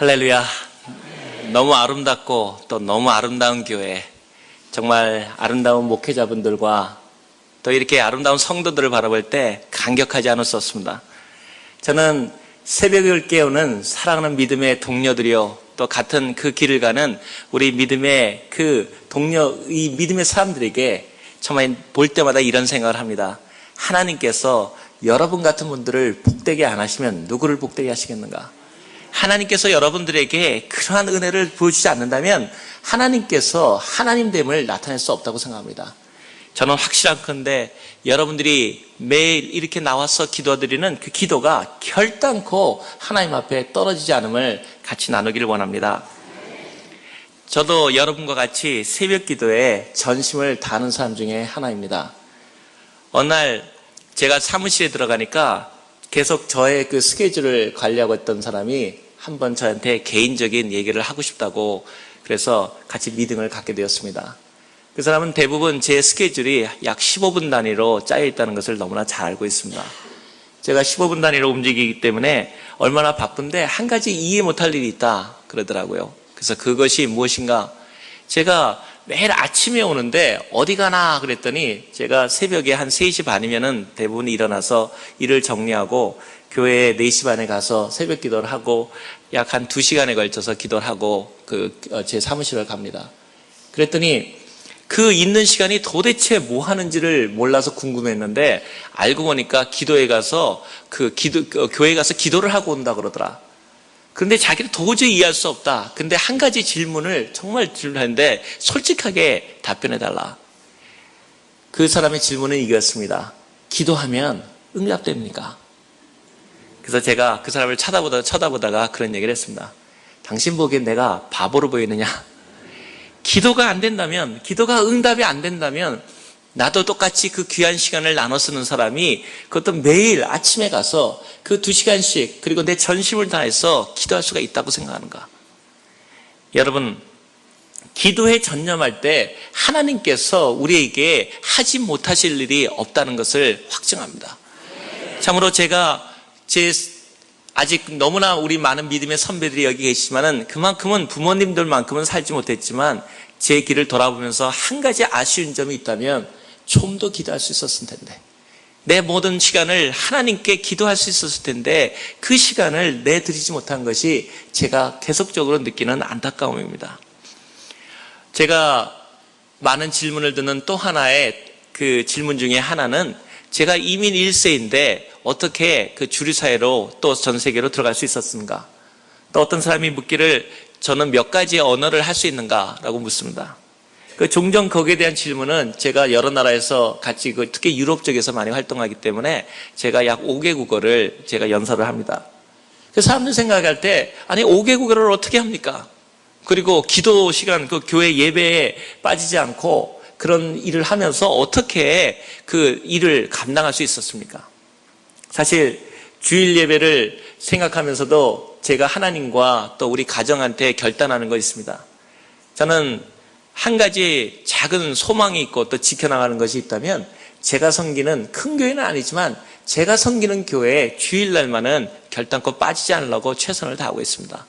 할렐루야. 너무 아름답고 또 너무 아름다운 교회, 정말 아름다운 목회자분들과 또 이렇게 아름다운 성도들을 바라볼 때 감격하지 않을 수 없습니다. 저는 새벽을 깨우는 사랑하는 믿음의 동료들이요, 또 같은 그 길을 가는 우리 믿음의 그 동료, 이 믿음의 사람들에게 정말 볼 때마다 이런 생각을 합니다. 하나님께서 여러분 같은 분들을 복되게 안 하시면 누구를 복되게 하시겠는가? 하나님께서 여러분들에게 그러한 은혜를 보여주지 않는다면 하나님께서 하나님됨을 나타낼 수 없다고 생각합니다. 저는 확실한건데 여러분들이 매일 이렇게 나와서 기도드리는 그 기도가 결단코 하나님 앞에 떨어지지 않음을 같이 나누기를 원합니다. 저도 여러분과 같이 새벽 기도에 전심을 다하는 사람 중에 하나입니다. 어느 날 제가 사무실에 들어가니까 계속 저의 그 스케줄을 관리하고 있던 사람이 한번 저한테 개인적인 얘기를 하고 싶다고, 그래서 같이 미팅을 갖게 되었습니다. 그 사람은 대부분 제 스케줄이 약 15분 단위로 짜여 있다는 것을 너무나 잘 알고 있습니다. 제가 15분 단위로 움직이기 때문에 얼마나 바쁜데 한 가지 이해 못할 일이 있다 그러더라고요. 그래서 그것이 무엇인가? 제가 매일 아침에 오는데 어디 가나 그랬더니 제가 새벽에 한 3시 반이면은 대부분 일어나서 일을 정리하고 교회에 4시 반에 가서 새벽 기도를 하고 약 한 2시간에 걸쳐서 기도를 하고 제 사무실을 갑니다. 그랬더니 그 있는 시간이 도대체 뭐 하는지를 몰라서 궁금했는데 알고 보니까 기도에 가서 교회에 가서 기도를 하고 온다 그러더라. 그런데 자기는 도저히 이해할 수 없다. 근데 한 가지 질문을 정말 질문했는데 솔직하게 답변해달라. 그 사람의 질문은 이거였습니다. 기도하면 응답됩니까? 그래서 제가 그 사람을 쳐다보다가 그런 얘기를 했습니다. 당신 보기엔 내가 바보로 보이느냐? 기도가 안 된다면, 기도가 응답이 안 된다면 나도 똑같이 그 귀한 시간을 나눠 쓰는 사람이 그것도 매일 아침에 가서 그 2시간씩 그리고 내 전심을 다해서 기도할 수가 있다고 생각하는가? 여러분, 기도에 전념할 때 하나님께서 우리에게 하지 못하실 일이 없다는 것을 확증합니다. 참으로 제가 아직 너무나 우리 많은 믿음의 선배들이 여기 계시지만은 그만큼은 부모님들만큼은 살지 못했지만 제 길을 돌아보면서 한 가지 아쉬운 점이 있다면 좀 더 기도할 수 있었을 텐데, 내 모든 시간을 하나님께 기도할 수 있었을 텐데 그 시간을 내드리지 못한 것이 제가 계속적으로 느끼는 안타까움입니다. 제가 많은 질문을 듣는 또 하나의 그 질문 중에 하나는, 제가 이민 1세인데 어떻게 그 주류사회로 또 전 세계로 들어갈 수 있었는가? 또 어떤 사람이 묻기를 저는 몇 가지 언어를 할 수 있는가? 라고 묻습니다. 종종 거기에 대한 질문은 제가 여러 나라에서 같이 특히 유럽 쪽에서 많이 활동하기 때문에 제가 약 5개국어를 제가 연설을 합니다. 그래서 사람들 생각할 때, 아니 5개국어를 어떻게 합니까? 그리고 기도 시간, 그 교회 예배에 빠지지 않고 그런 일을 하면서 어떻게 그 일을 감당할 수 있었습니까? 사실 주일 예배를 생각하면서도 제가 하나님과 또 우리 가정한테 결단하는 거 있습니다. 저는 한 가지 작은 소망이 있고 또 지켜나가는 것이 있다면, 제가 섬기는 큰 교회는 아니지만 제가 섬기는 교회에 주일날만은 결단코 빠지지 않으려고 최선을 다하고 있습니다.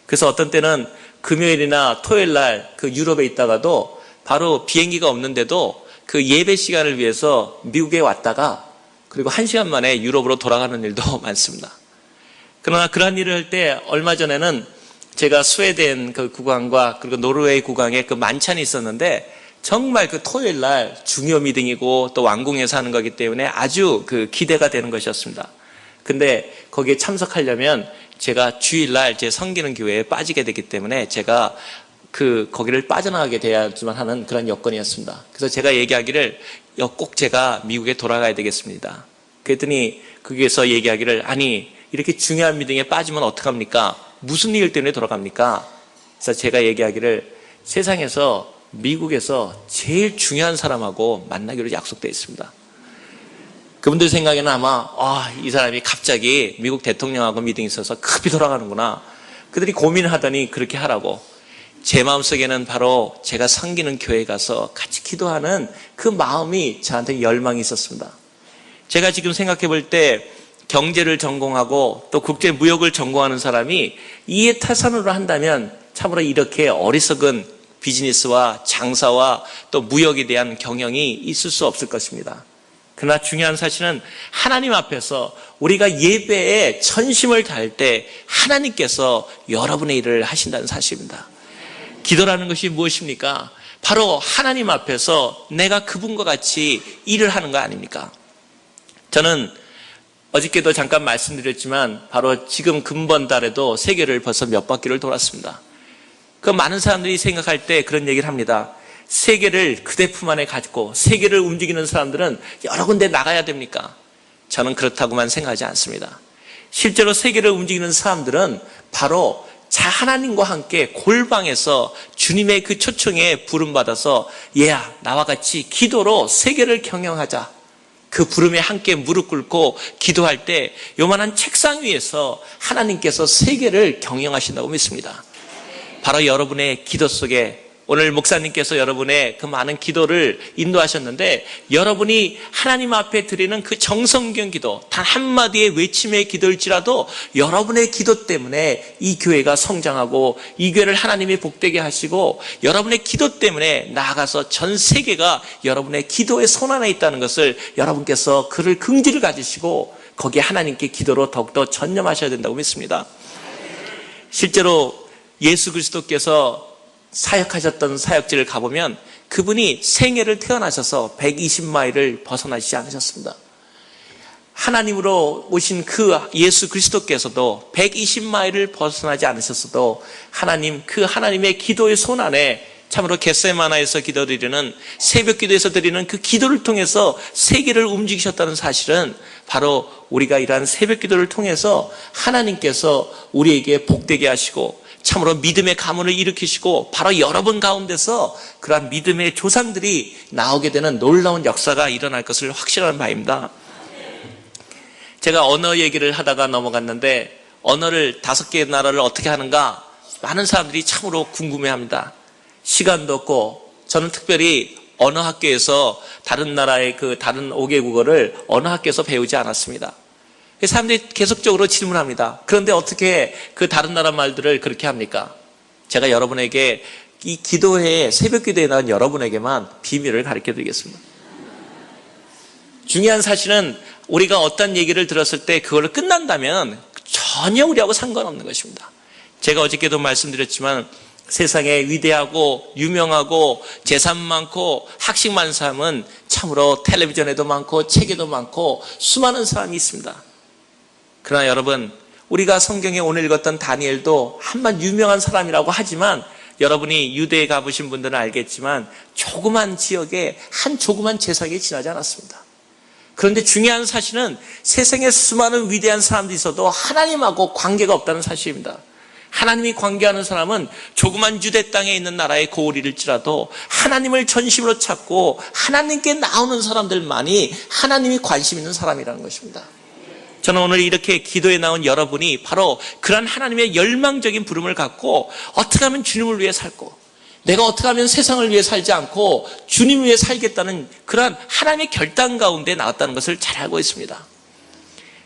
그래서 어떤 때는 금요일이나 토요일날 그 유럽에 있다가도 바로 비행기가 없는데도 그 예배 시간을 위해서 미국에 왔다가 그리고 1시간 만에 유럽으로 돌아가는 일도 많습니다. 그러나 그러한 일을 할 때 얼마 전에는 제가 스웨덴 그 국왕과 그리고 노르웨이 국왕의 그 만찬이 있었는데 정말 그 토요일 날 중요 미팅이고 또 왕궁에서 하는 거기 때문에 아주 그 기대가 되는 것이었습니다. 근데 거기에 참석하려면 제가 주일날 제 섬기는 교회에 빠지게 되기 때문에 제가 거기를 빠져나가게 돼야지만 하는 그런 여건이었습니다. 그래서 제가 얘기하기를 꼭 제가 미국에 돌아가야 되겠습니다. 그랬더니 거기에서 얘기하기를, 아니 이렇게 중요한 미팅에 빠지면 어떡합니까? 무슨 일 때문에 돌아갑니까? 그래서 제가 얘기하기를, 세상에서 미국에서 제일 중요한 사람하고 만나기로 약속되어 있습니다. 그분들 생각에는 아마 이 사람이 갑자기 미국 대통령하고 미팅이 있어서 급히 돌아가는구나. 그들이 고민하더니 그렇게 하라고. 제 마음속에는 바로 제가 섬기는 교회에 가서 같이 기도하는 그 마음이 저한테 열망이 있었습니다. 제가 지금 생각해 볼 때 경제를 전공하고 또 국제무역을 전공하는 사람이 이해타산으로 한다면 참으로 이렇게 어리석은 비즈니스와 장사와 또 무역에 대한 경영이 있을 수 없을 것입니다. 그러나 중요한 사실은 하나님 앞에서 우리가 예배에 전심을 다할 때 하나님께서 여러분의 일을 하신다는 사실입니다. 기도라는 것이 무엇입니까? 바로 하나님 앞에서 내가 그분과 같이 일을 하는 거 아닙니까? 저는 어저께도 잠깐 말씀드렸지만 바로 지금 금번달에도 세계를 벌써 몇 바퀴를 돌았습니다. 그 많은 사람들이 생각할 때 그런 얘기를 합니다. 세계를 그대 품 안에 가지고 세계를 움직이는 사람들은 여러 군데 나가야 됩니까? 저는 그렇다고만 생각하지 않습니다. 실제로 세계를 움직이는 사람들은 바로 하나님과 함께 골방에서 주님의 그 초청에 부름받아서 얘야 나와 같이 기도로 세계를 경영하자. 그 부름에 함께 무릎 꿇고 기도할 때 요만한 책상 위에서 하나님께서 세계를 경영하신다고 믿습니다. 바로 여러분의 기도 속에 오늘 목사님께서 여러분의 그 많은 기도를 인도하셨는데 여러분이 하나님 앞에 드리는 그 정성경 기도 단 한마디의 외침의 기도일지라도 여러분의 기도 때문에 이 교회가 성장하고 이 교회를 하나님이 복되게 하시고 여러분의 기도 때문에 나아가서 전 세계가 여러분의 기도의 손 안에 있다는 것을 여러분께서 그를 긍지를 가지시고 거기에 하나님께 기도로 더욱더 전념하셔야 된다고 믿습니다. 실제로 예수 그리스도께서 사역하셨던 사역지를 가보면 그분이 생애를 태어나셔서 120마일을 벗어나시지 않으셨습니다. 하나님으로 오신 그 예수 그리스도께서도 120마일을 벗어나지 않으셨어도 하나님의 기도의 손 안에 참으로 겟세마나에서 기도드리는 새벽 기도에서 드리는 그 기도를 통해서 세계를 움직이셨다는 사실은 바로 우리가 이러한 새벽 기도를 통해서 하나님께서 우리에게 복되게 하시고 참으로 믿음의 가문을 일으키시고 바로 여러분 가운데서 그러한 믿음의 조상들이 나오게 되는 놀라운 역사가 일어날 것을 확신하는 바입니다. 제가 언어 얘기를 하다가 넘어갔는데 언어를 5개의 나라를 어떻게 하는가 많은 사람들이 참으로 궁금해합니다. 시간도 없고 저는 특별히 언어학교에서 다른 나라의 다른 5개국어를 언어학교에서 배우지 않았습니다. 사람들이 계속적으로 질문합니다. 그런데 어떻게 그 다른 나라 말들을 그렇게 합니까? 제가 여러분에게 이 기도회에 새벽 기도에 나온 여러분에게만 비밀을 가르쳐 드리겠습니다. 중요한 사실은 우리가 어떤 얘기를 들었을 때 그걸로 끝난다면 전혀 우리하고 상관없는 것입니다. 제가 어저께도 말씀드렸지만 세상에 위대하고 유명하고 재산 많고 학식 많은 사람은 참으로 텔레비전에도 많고 책에도 많고 수많은 사람이 있습니다. 그러나 여러분 우리가 성경에 오늘 읽었던 다니엘도 한만 유명한 사람이라고 하지만 여러분이 유대에 가보신 분들은 알겠지만 조그만 지역에 한 조그만 재상에 지나지 않았습니다. 그런데 중요한 사실은 세상에 수많은 위대한 사람들이 있어도 하나님하고 관계가 없다는 사실입니다. 하나님이 관계하는 사람은 조그만 유대 땅에 있는 나라의 고을일지라도 하나님을 전심으로 찾고 하나님께 나오는 사람들만이 하나님이 관심 있는 사람이라는 것입니다. 저는 오늘 이렇게 기도에 나온 여러분이 바로 그런 하나님의 열망적인 부름을 갖고 어떻게 하면 주님을 위해 살고 내가 어떻게 하면 세상을 위해 살지 않고 주님을 위해 살겠다는 그런 하나님의 결단 가운데 나왔다는 것을 잘 알고 있습니다.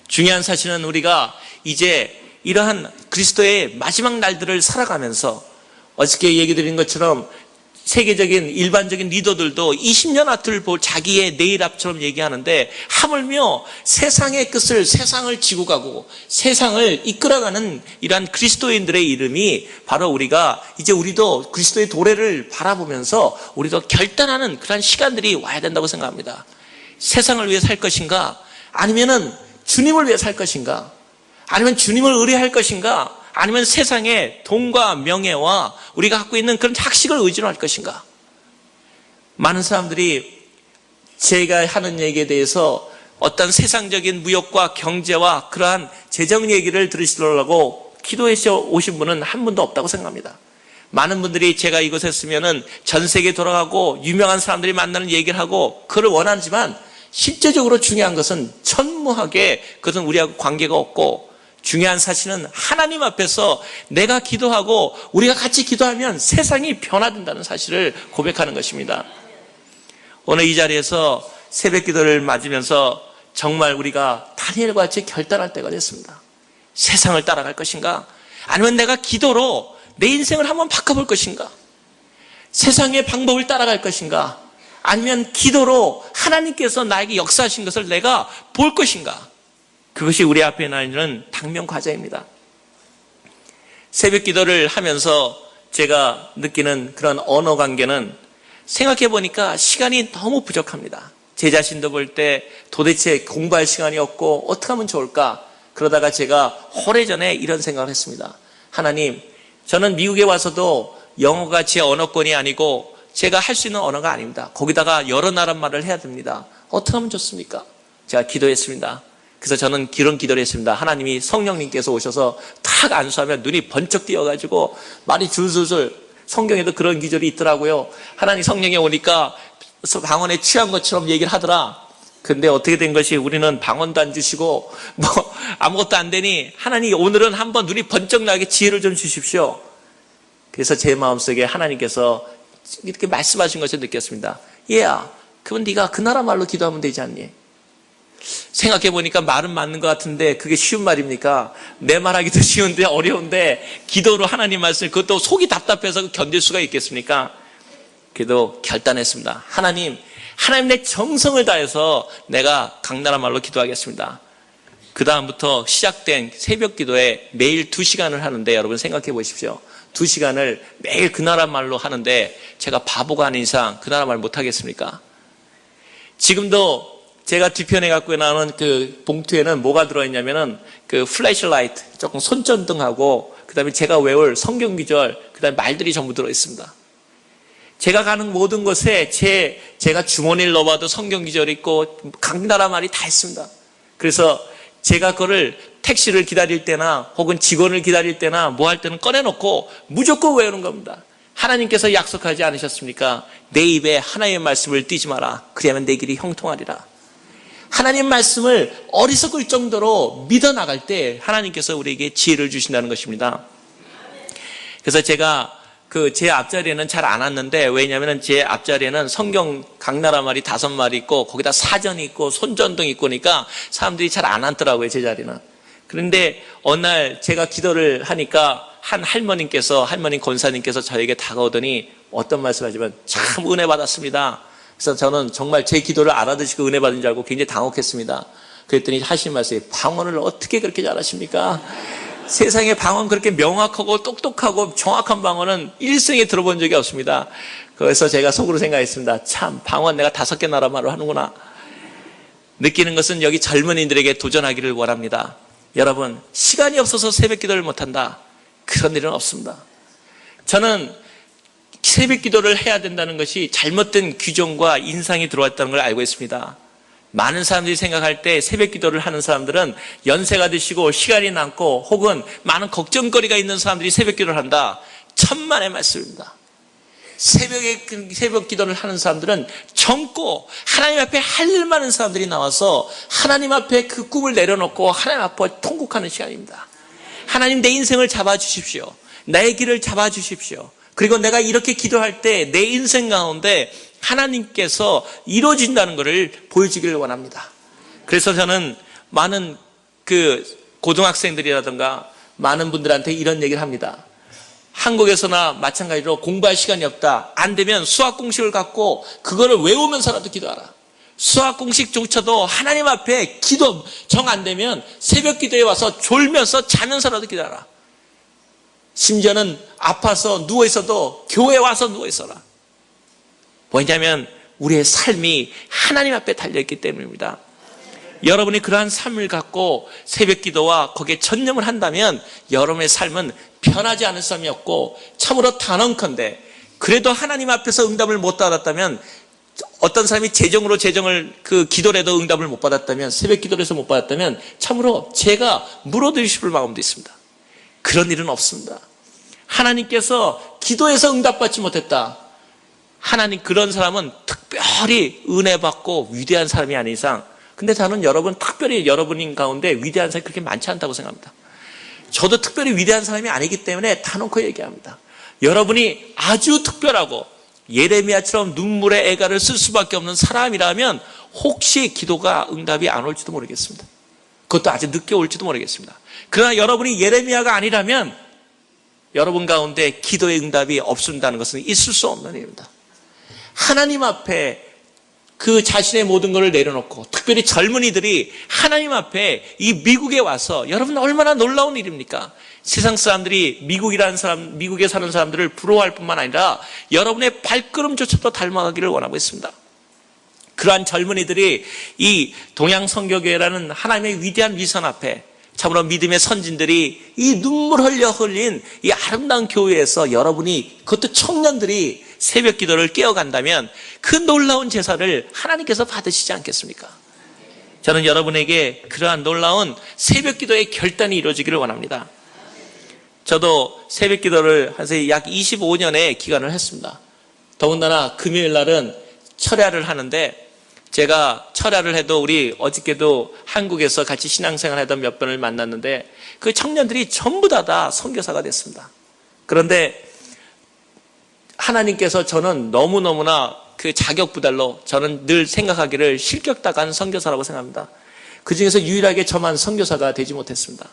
중요한 사실은 우리가 이제 이러한 그리스도의 마지막 날들을 살아가면서 어저께 얘기 드린 것처럼 세계적인 일반적인 리더들도 20년 앞을 볼 자기의 내일 앞처럼 얘기하는데 하물며 세상의 끝을 세상을 지고 가고 세상을 이끌어가는 이러한 그리스도인들의 이름이 바로 우리가 이제 우리도 그리스도의 도래를 바라보면서 우리도 결단하는 그런 시간들이 와야 된다고 생각합니다. 세상을 위해 살 것인가? 아니면은 주님을 위해 살 것인가? 아니면 주님을 의뢰할 것인가? 아니면 세상의 돈과 명예와 우리가 갖고 있는 그런 학식을 의지로 할 것인가? 많은 사람들이 제가 하는 얘기에 대해서 어떤 세상적인 무역과 경제와 그러한 재정 얘기를 들으시려고 기도해 오신 분은 한 분도 없다고 생각합니다. 많은 분들이 제가 이곳에 있으면은 전 세계에 돌아가고 유명한 사람들이 만나는 얘기를 하고 그걸 원하지만 실제적으로 중요한 것은 천무하게 그것은 우리하고 관계가 없고 중요한 사실은 하나님 앞에서 내가 기도하고 우리가 같이 기도하면 세상이 변화된다는 사실을 고백하는 것입니다. 오늘 이 자리에서 새벽 기도를 맞으면서 정말 우리가 다 다니엘과 같이 결단할 때가 됐습니다. 세상을 따라갈 것인가? 아니면 내가 기도로 내 인생을 한번 바꿔볼 것인가? 세상의 방법을 따라갈 것인가? 아니면 기도로 하나님께서 나에게 역사하신 것을 내가 볼 것인가? 그것이 우리 앞에 나 있는 당면 과제입니다. 새벽 기도를 하면서 제가 느끼는 그런 언어 관계는 생각해 보니까 시간이 너무 부족합니다. 제 자신도 볼 때 도대체 공부할 시간이 없고 어떻게 하면 좋을까? 그러다가 제가 오래전에 이런 생각을 했습니다. 하나님, 저는 미국에 와서도 영어가 제 언어권이 아니고 제가 할 수 있는 언어가 아닙니다. 거기다가 여러 나라 말을 해야 됩니다. 어떻게 하면 좋습니까? 제가 기도했습니다. 그래서 저는 이런 기도를 했습니다. 하나님이 성령님께서 오셔서 탁 안수하면 눈이 번쩍 띄어가지고 말이 줄줄줄, 성경에도 그런 기절이 있더라고요. 하나님 성령이 오니까 방언에 취한 것처럼 얘기를 하더라. 근데 어떻게 된 것이 우리는 방언도 안 주시고 뭐 아무것도 안 되니 하나님 오늘은 한번 눈이 번쩍 나게 지혜를 좀 주십시오. 그래서 제 마음속에 하나님께서 이렇게 말씀하신 것을 느꼈습니다. 얘야, 그건 네가 그 나라 말로 기도하면 되지 않니? 생각해 보니까 말은 맞는 것 같은데 그게 쉬운 말입니까? 내 말하기도 쉬운데 어려운데 기도로 하나님 말씀을, 그것도 속이 답답해서 견딜 수가 있겠습니까? 그래도 결단했습니다. 하나님 내 정성을 다해서 내가 각 나라 말로 기도하겠습니다. 그 다음부터 시작된 새벽 기도에 매일 2시간을 하는데 여러분 생각해 보십시오. 2시간을 매일 그 나라 말로 하는데 제가 바보가 아닌 이상 그 나라 말 못하겠습니까? 지금도 제가 뒤편에 갖고 나오는 그 봉투에는 뭐가 들어있냐면은 그 플래시라이트, 조금 손전등하고 그 다음에 제가 외울 성경 구절, 그 다음에 말들이 전부 들어있습니다. 제가 가는 모든 곳에 제가 주머니를 넣어봐도 성경 구절이 있고 각 나라 말이 다 있습니다. 그래서 제가 그거를 택시를 기다릴 때나 혹은 직원을 기다릴 때나 뭐 할 때는 꺼내놓고 무조건 외우는 겁니다. 하나님께서 약속하지 않으셨습니까? 내 입에 하나님의 말씀을 띄지 마라. 그리하면 내 길이 형통하리라. 하나님 말씀을 어리석을 정도로 믿어나갈 때 하나님께서 우리에게 지혜를 주신다는 것입니다. 그래서 제가 제 앞자리에는 잘 안 왔는데, 왜냐하면 제 앞자리에는 성경 각 나라 말이 5마리 있고 거기다 사전이 있고 손전등이 있고 그러니까 사람들이 잘 안 앉더라고요, 제 자리는. 그런데 어느 날 제가 기도를 하니까 한 할머님 권사님께서 저에게 다가오더니 어떤 말씀하시면 참 은혜 받았습니다. 그래서 저는 정말 제 기도를 알아듣시고 은혜 받은 줄 알고 굉장히 당혹했습니다. 그랬더니 하신 말씀이, 방언을 어떻게 그렇게 잘하십니까? 세상에 방언 그렇게 명확하고 똑똑하고 정확한 방언은 일생에 들어본 적이 없습니다. 그래서 제가 속으로 생각했습니다. 참 방언 내가 5개 나라 말로 하는구나. 느끼는 것은 여기 젊은이들에게 도전하기를 원합니다. 여러분, 시간이 없어서 새벽 기도를 못한다, 그런 일은 없습니다. 저는 새벽 기도를 해야 된다는 것이 잘못된 규정과 인상이 들어왔다는 걸 알고 있습니다. 많은 사람들이 생각할 때 새벽 기도를 하는 사람들은 연세가 드시고 시간이 남고 혹은 많은 걱정거리가 있는 사람들이 새벽 기도를 한다. 천만의 말씀입니다. 새벽 기도를 하는 사람들은 젊고 하나님 앞에 할 일 많은 사람들이 나와서 하나님 앞에 그 꿈을 내려놓고 하나님 앞에 통곡하는 시간입니다. 하나님, 내 인생을 잡아주십시오. 나의 길을 잡아주십시오. 그리고 내가 이렇게 기도할 때 내 인생 가운데 하나님께서 이루어진다는 것을 보여주기를 원합니다. 그래서 저는 많은 고등학생들이라든가 많은 분들한테 이런 얘기를 합니다. 한국에서나 마찬가지로 공부할 시간이 없다. 안 되면 수학 공식을 갖고 그거를 외우면서라도 기도하라. 수학 공식조차도 하나님 앞에 기도 정 안 되면 새벽 기도에 와서 졸면서 자면서라도 기도하라. 심지어는 아파서 누워있어도 교회에 와서 누워있어라. 뭐냐면 우리의 삶이 하나님 앞에 달려있기 때문입니다. 여러분이 그러한 삶을 갖고 새벽 기도와 거기에 전념을 한다면 여러분의 삶은 변하지 않을 삶이 없고, 참으로 단언컨대 그래도 하나님 앞에서 응답을 못 받았다면, 어떤 사람이 재정을 기도를 해도 응답을 못 받았다면, 새벽 기도를 해서 못 받았다면 참으로 제가 물어드리고 싶을 마음도 있습니다. 그런 일은 없습니다. 하나님께서 기도해서 응답받지 못했다. 하나님, 그런 사람은 특별히 은혜 받고 위대한 사람이 아닌 이상, 근데 저는 특별히 여러분 가운데 위대한 사람이 그렇게 많지 않다고 생각합니다. 저도 특별히 위대한 사람이 아니기 때문에 다 놓고 얘기합니다. 여러분이 아주 특별하고 예레미야처럼 눈물의 애가를 쓸 수밖에 없는 사람이라면 혹시 기도가 응답이 안 올지도 모르겠습니다. 그것도 아주 늦게 올지도 모르겠습니다. 그러나 여러분이 예레미야가 아니라면 여러분 가운데 기도의 응답이 없는다는 것은 있을 수 없는 일입니다. 하나님 앞에 그 자신의 모든 것을 내려놓고, 특별히 젊은이들이 하나님 앞에 이 미국에 와서, 여러분 얼마나 놀라운 일입니까? 세상 사람들이 미국에 사는 사람들을 부러워할 뿐만 아니라 여러분의 발걸음조차도 닮아가기를 원하고 있습니다. 그러한 젊은이들이 이 동양선교교회라는 하나님의 위대한 위선 앞에, 참으로 믿음의 선진들이 이 눈물 흘려 흘린 이 아름다운 교회에서 여러분이, 그것도 청년들이 새벽 기도를 깨어간다면 그 놀라운 제사를 하나님께서 받으시지 않겠습니까? 저는 여러분에게 그러한 놀라운 새벽 기도의 결단이 이루어지기를 원합니다. 저도 새벽 기도를 약 25년의 기간을 했습니다. 더군다나 금요일 날은 철야를 하는데, 제가 철야를 해도 우리 어저께도 한국에서 같이 신앙생활 하던 몇 번을 만났는데 그 청년들이 전부 다 선교사가 됐습니다. 그런데 하나님께서 저는 너무너무나 그 자격부달로 저는 늘 생각하기를 실격당한 선교사라고 생각합니다. 그 중에서 유일하게 저만 선교사가 되지 못했습니다.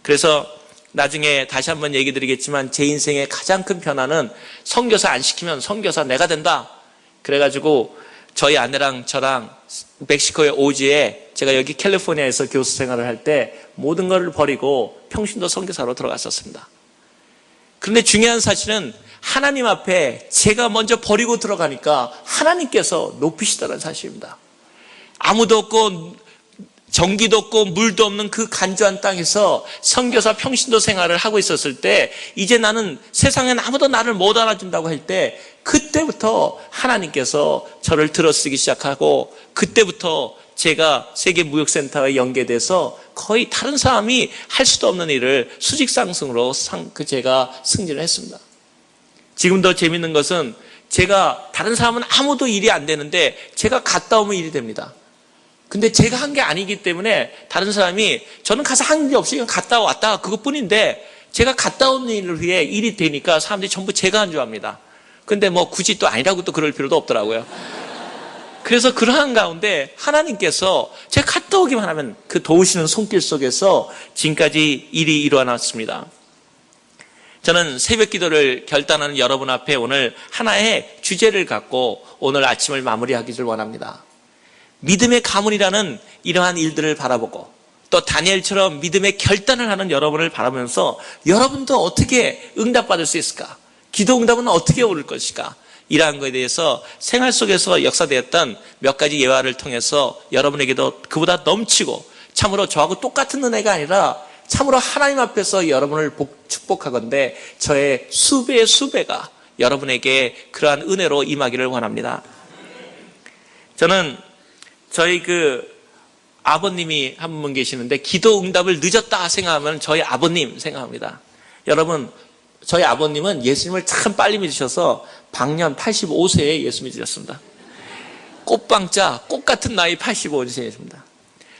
그래서 나중에 다시 한번 얘기 드리겠지만 제 인생의 가장 큰 변화는 선교사 안 시키면 선교사 내가 된다. 그래가지고 저희 아내랑 저랑 멕시코의 오지에, 제가 여기 캘리포니아에서 교수 생활을 할 때 모든 걸 버리고 평신도 선교사로 들어갔었습니다. 그런데 중요한 사실은 하나님 앞에 제가 먼저 버리고 들어가니까 하나님께서 높이시다는 사실입니다. 아무도 없고 전기도 없고 물도 없는 그 간주한 땅에서 선교사 평신도 생활을 하고 있었을 때, 이제 나는 세상엔 아무도 나를 못 알아준다고 할 때, 그때부터 하나님께서 저를 들어쓰기 시작하고, 그때부터 제가 세계무역센터에 연계돼서 거의 다른 사람이 할 수도 없는 일을 수직상승으로 제가 승진을 했습니다. 지금도 재밌는 것은 제가, 다른 사람은 아무도 일이 안 되는데 제가 갔다 오면 일이 됩니다. 근데 제가 한 게 아니기 때문에 다른 사람이, 저는 가서 한 게 없이 그냥 갔다 왔다 그것뿐인데, 제가 갔다 온 일을 위해 일이 되니까 사람들이 전부 제가 한 줄 압니다. 근데 뭐 굳이 또 아니라고 또 그럴 필요도 없더라고요. 그래서 그러한 가운데 하나님께서 제가 갔다 오기만 하면 그 도우시는 손길 속에서 지금까지 일이 일어났습니다. 저는 새벽 기도를 결단하는 여러분 앞에 오늘 하나의 주제를 갖고 오늘 아침을 마무리하기를 원합니다. 믿음의 가문이라는 이러한 일들을 바라보고, 또 다니엘처럼 믿음의 결단을 하는 여러분을 바라보면서 여러분도 어떻게 응답받을 수 있을까? 기도 응답은 어떻게 오를 것일까? 이러한 것에 대해서 생활 속에서 역사되었던 몇 가지 예화를 통해서 여러분에게도 그보다 넘치고, 참으로 저하고 똑같은 은혜가 아니라 참으로 하나님 앞에서 여러분을 축복하건대 저의 수배의 수배가 여러분에게 그러한 은혜로 임하기를 원합니다. 저는 저희 아버님이 한 분 계시는데, 기도 응답을 늦었다 생각하면 저희 아버님 생각합니다. 여러분, 저희 아버님은 예수님을 참 빨리 믿으셔서 방년 85세에 예수 믿으셨습니다. 꽃방자, 꽃 같은 나이 85세였습니다.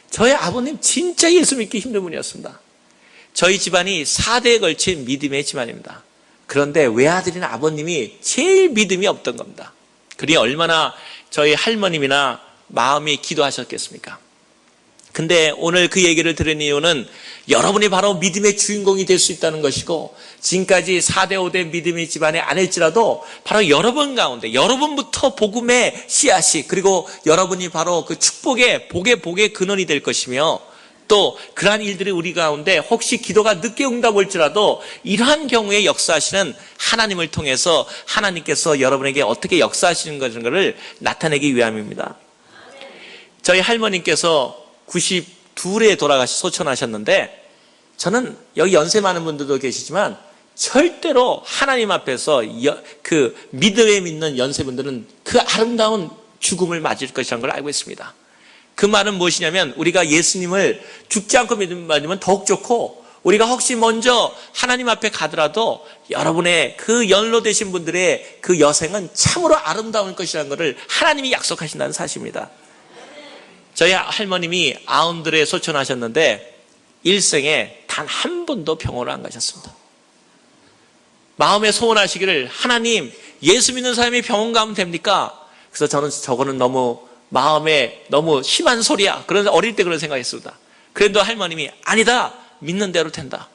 저희 아버님 진짜 예수 믿기 힘든 분이었습니다. 저희 집안이 4대에 걸친 믿음의 집안입니다. 그런데 외아들인 아버님이 제일 믿음이 없던 겁니다. 그러니 얼마나 저희 할머님이나 마음이 기도하셨겠습니까? 근데 오늘 그 얘기를 들은 이유는 여러분이 바로 믿음의 주인공이 될 수 있다는 것이고, 지금까지 4대 5대 믿음의 집안에 아닐지라도 바로 여러분 가운데, 여러분부터 복음의 씨앗이, 그리고 여러분이 바로 그 축복의 복의 근원이 될 것이며, 또 그러한 일들이 우리 가운데 혹시 기도가 늦게 응답 올지라도 이러한 경우에 역사하시는 하나님을 통해서 하나님께서 여러분에게 어떻게 역사하시는 것을 나타내기 위함입니다. 저희 할머니께서 92에 소천하셨는데, 저는 여기 연세 많은 분들도 계시지만 절대로 하나님 앞에서 그 믿음에 믿는 연세분들은 그 아름다운 죽음을 맞을 것이라는 걸 알고 있습니다. 그 말은 무엇이냐면, 우리가 예수님을 죽지 않고 믿으면 더욱 좋고, 우리가 혹시 먼저 하나님 앞에 가더라도 여러분의 그 연로되신 분들의 그 여생은 참으로 아름다울 것이라는 것을 하나님이 약속하신다는 사실입니다. 저희 할머님이 아흔들에 소천하셨는데 일생에 단 한 번도 병원을 안 가셨습니다. 마음에 소원하시기를, 하나님, 예수 믿는 사람이 병원 가면 됩니까? 그래서 저는 저거는 너무 마음에 너무 심한 소리야. 그런 어릴 때 그런 생각했습니다. 그런데 할머님이 아니다. 믿는 대로 된다.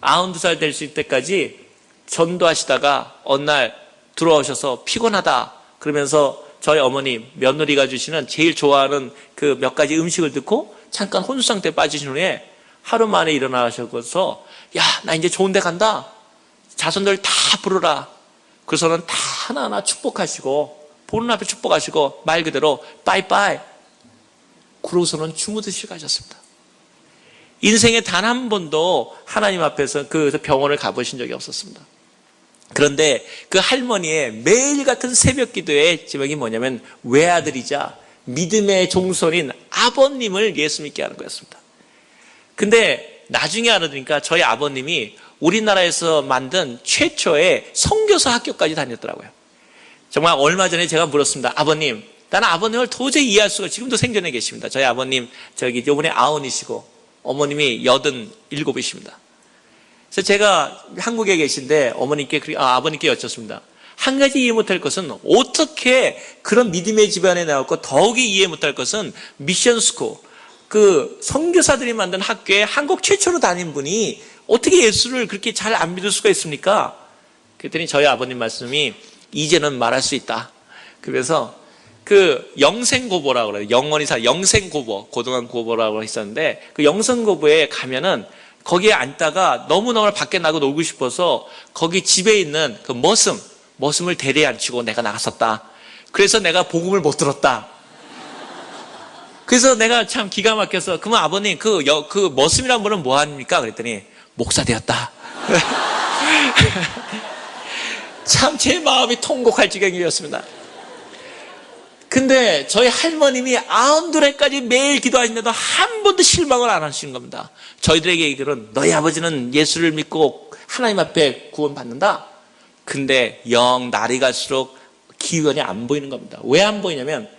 92살 될 수 있을 때까지 전도하시다가 어느 날 들어오셔서 피곤하다 그러면서 저희 어머니 며느리가 주시는 제일 좋아하는 그 몇 가지 음식을 듣고 잠깐 혼수 상태에 빠지신 후에 하루 만에 일어나셔서 야, 나 이제 좋은 데 간다. 자손들 다 부르라. 그래서는 다 하나하나 축복하시고 보는 앞에 축복하시고 말 그대로 빠이빠이. 그러고서는 주무듯이 가셨습니다. 인생에 단 한 번도 하나님 앞에서 그 병원을 가보신 적이 없었습니다. 그런데 그 할머니의 매일 같은 새벽 기도의 제목이 뭐냐면 외아들이자 믿음의 종손인 아버님을 예수 믿게 하는 거였습니다. 근데 나중에 알아보니까 저희 아버님이 우리나라에서 만든 최초의 선교사 학교까지 다녔더라고요. 정말 얼마 전에 제가 물었습니다. 아버님, 나는 아버님을 도저히 이해할 수가, 지금도 생전에 계십니다. 저희 아버님 요번에 90이시고 어머님이 87이십니다. 그래서 제가 한국에 계신데 아버님께 여쭙습니다. 한 가지 이해 못할 것은 어떻게 그런 믿음의 집안에 나왔고 더욱이 이해 못할 것은 미션스쿨, 그 선교사들이 만든 학교에 한국 최초로 다닌 분이 어떻게 예수를 그렇게 잘 안 믿을 수가 있습니까? 그랬더니 저희 아버님 말씀이 이제는 말할 수 있다. 그래서 그 영생고보라고 그래요. 영원히사 영생고보, 고등한 고보라고 있었는데 그 영생고보에 가면은 거기에 앉다가 너무너무 밖에 나고 놀고 싶어서 거기 집에 있는 그 머슴을 대리에 앉히고 내가 나갔었다. 그래서 내가 복음을 못 들었다. 그래서 내가 참 기가 막혀서 그러면 아버님 그 머슴이란 분은 뭐 합니까? 그랬더니 목사 되었다. 참 제 마음이 통곡할 지경이었습니다. 근데 저희 할머님이 92살까지 매일 기도하시는데도 한 번도 실망을 안 하시는 겁니다. 저희들에게 이르는 너희 아버지는 예수를 믿고 하나님 앞에 구원받는다. 근데 영 날이 갈수록 기원이 안 보이는 겁니다. 왜 안 보이냐면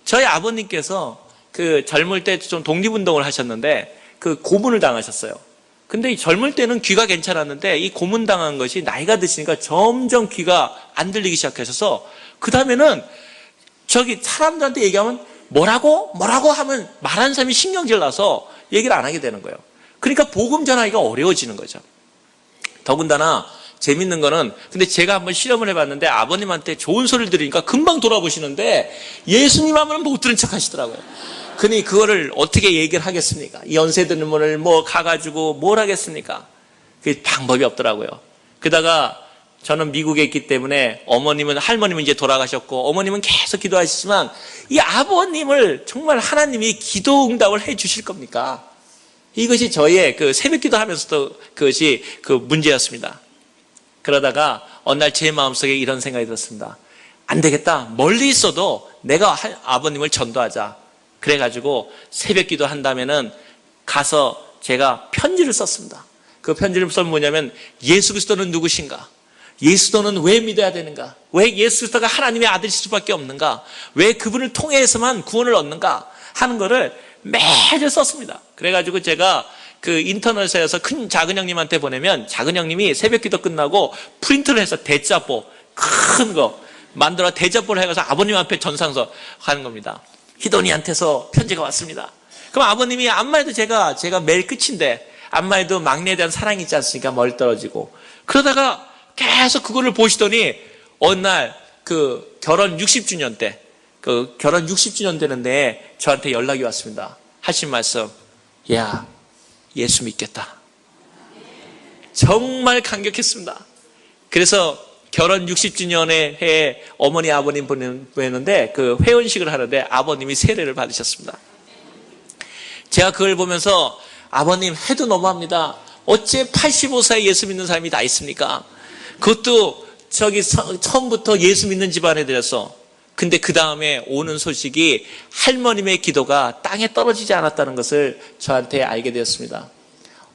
저희 아버님께서 그 젊을 때 좀 독립운동을 하셨는데 그 고문을 당하셨어요. 근데 이 젊을 때는 귀가 괜찮았는데 이 고문당한 것이 나이가 드시니까 점점 귀가 안 들리기 시작하셔서 그 다음에는 사람들한테 얘기하면 뭐라고 하면 말하는 사람이 신경질 나서 얘기를 안 하게 되는 거예요. 그러니까 복음 전하기가 어려워지는 거죠. 더군다나 재밌는 거는 근데 제가 한번 실험을 해봤는데 아버님한테 좋은 소리를 들으니까 금방 돌아보시는데 예수님 하면 못 들은 척 하시더라고요. 그니 그거를 어떻게 얘기를 하겠습니까? 연세 드는 분을 가가지고 뭘 하겠습니까? 그 방법이 없더라고요. 그러다가 저는 미국에 있기 때문에 할머님은 이제 돌아가셨고 어머님은 계속 기도하시지만 이 아버님을 정말 하나님이 기도 응답을 해 주실 겁니까? 이것이 저희의 그 새벽 기도 하면서도 그것이 그 문제였습니다. 그러다가 어느 날 제 마음속에 이런 생각이 들었습니다. 안 되겠다. 멀리 있어도 내가 아버님을 전도하자. 그래가지고 새벽 기도 한다면은 가서 제가 편지를 썼습니다. 그 편지를 써면 뭐냐면 예수 그리스도는 누구신가? 예수도는 왜 믿어야 되는가? 왜 예수 그리스도가 하나님의 아들이실 수밖에 없는가? 왜 그분을 통해서만 구원을 얻는가? 하는 거를 매주 썼습니다. 그래가지고 제가 그 인터넷에서 작은 형님한테 보내면 작은 형님이 새벽 기도 끝나고 프린트를 해서 대자보 큰 거 만들어 대자보를 해가서 아버님 앞에 전상서 하는 겁니다. 희돈이한테서 편지가 왔습니다. 그럼 아버님이 암만 해도 제가 매일 끝인데 암만 해도 막내에 대한 사랑이 있지 않습니까? 멀리 떨어지고 그러다가 계속 그거를 보시더니 어느 날 그 결혼 60주년 때 결혼 60주년 되는데 저한테 연락이 왔습니다. 하신 말씀, 야, 예수 믿겠다. 정말 감격했습니다. 그래서 결혼 60주년에 해에 어머니 아버님 보냈는데 그 회원식을 하는데 아버님이 세례를 받으셨습니다. 제가 그걸 보면서 아버님 해도 너무합니다. 어째 85세에 예수 믿는 사람이 다 있습니까? 그것도 처음부터 예수 믿는 집안에 들여서. 근데 그 다음에 오는 소식이 할머님의 기도가 땅에 떨어지지 않았다는 것을 저한테 알게 되었습니다.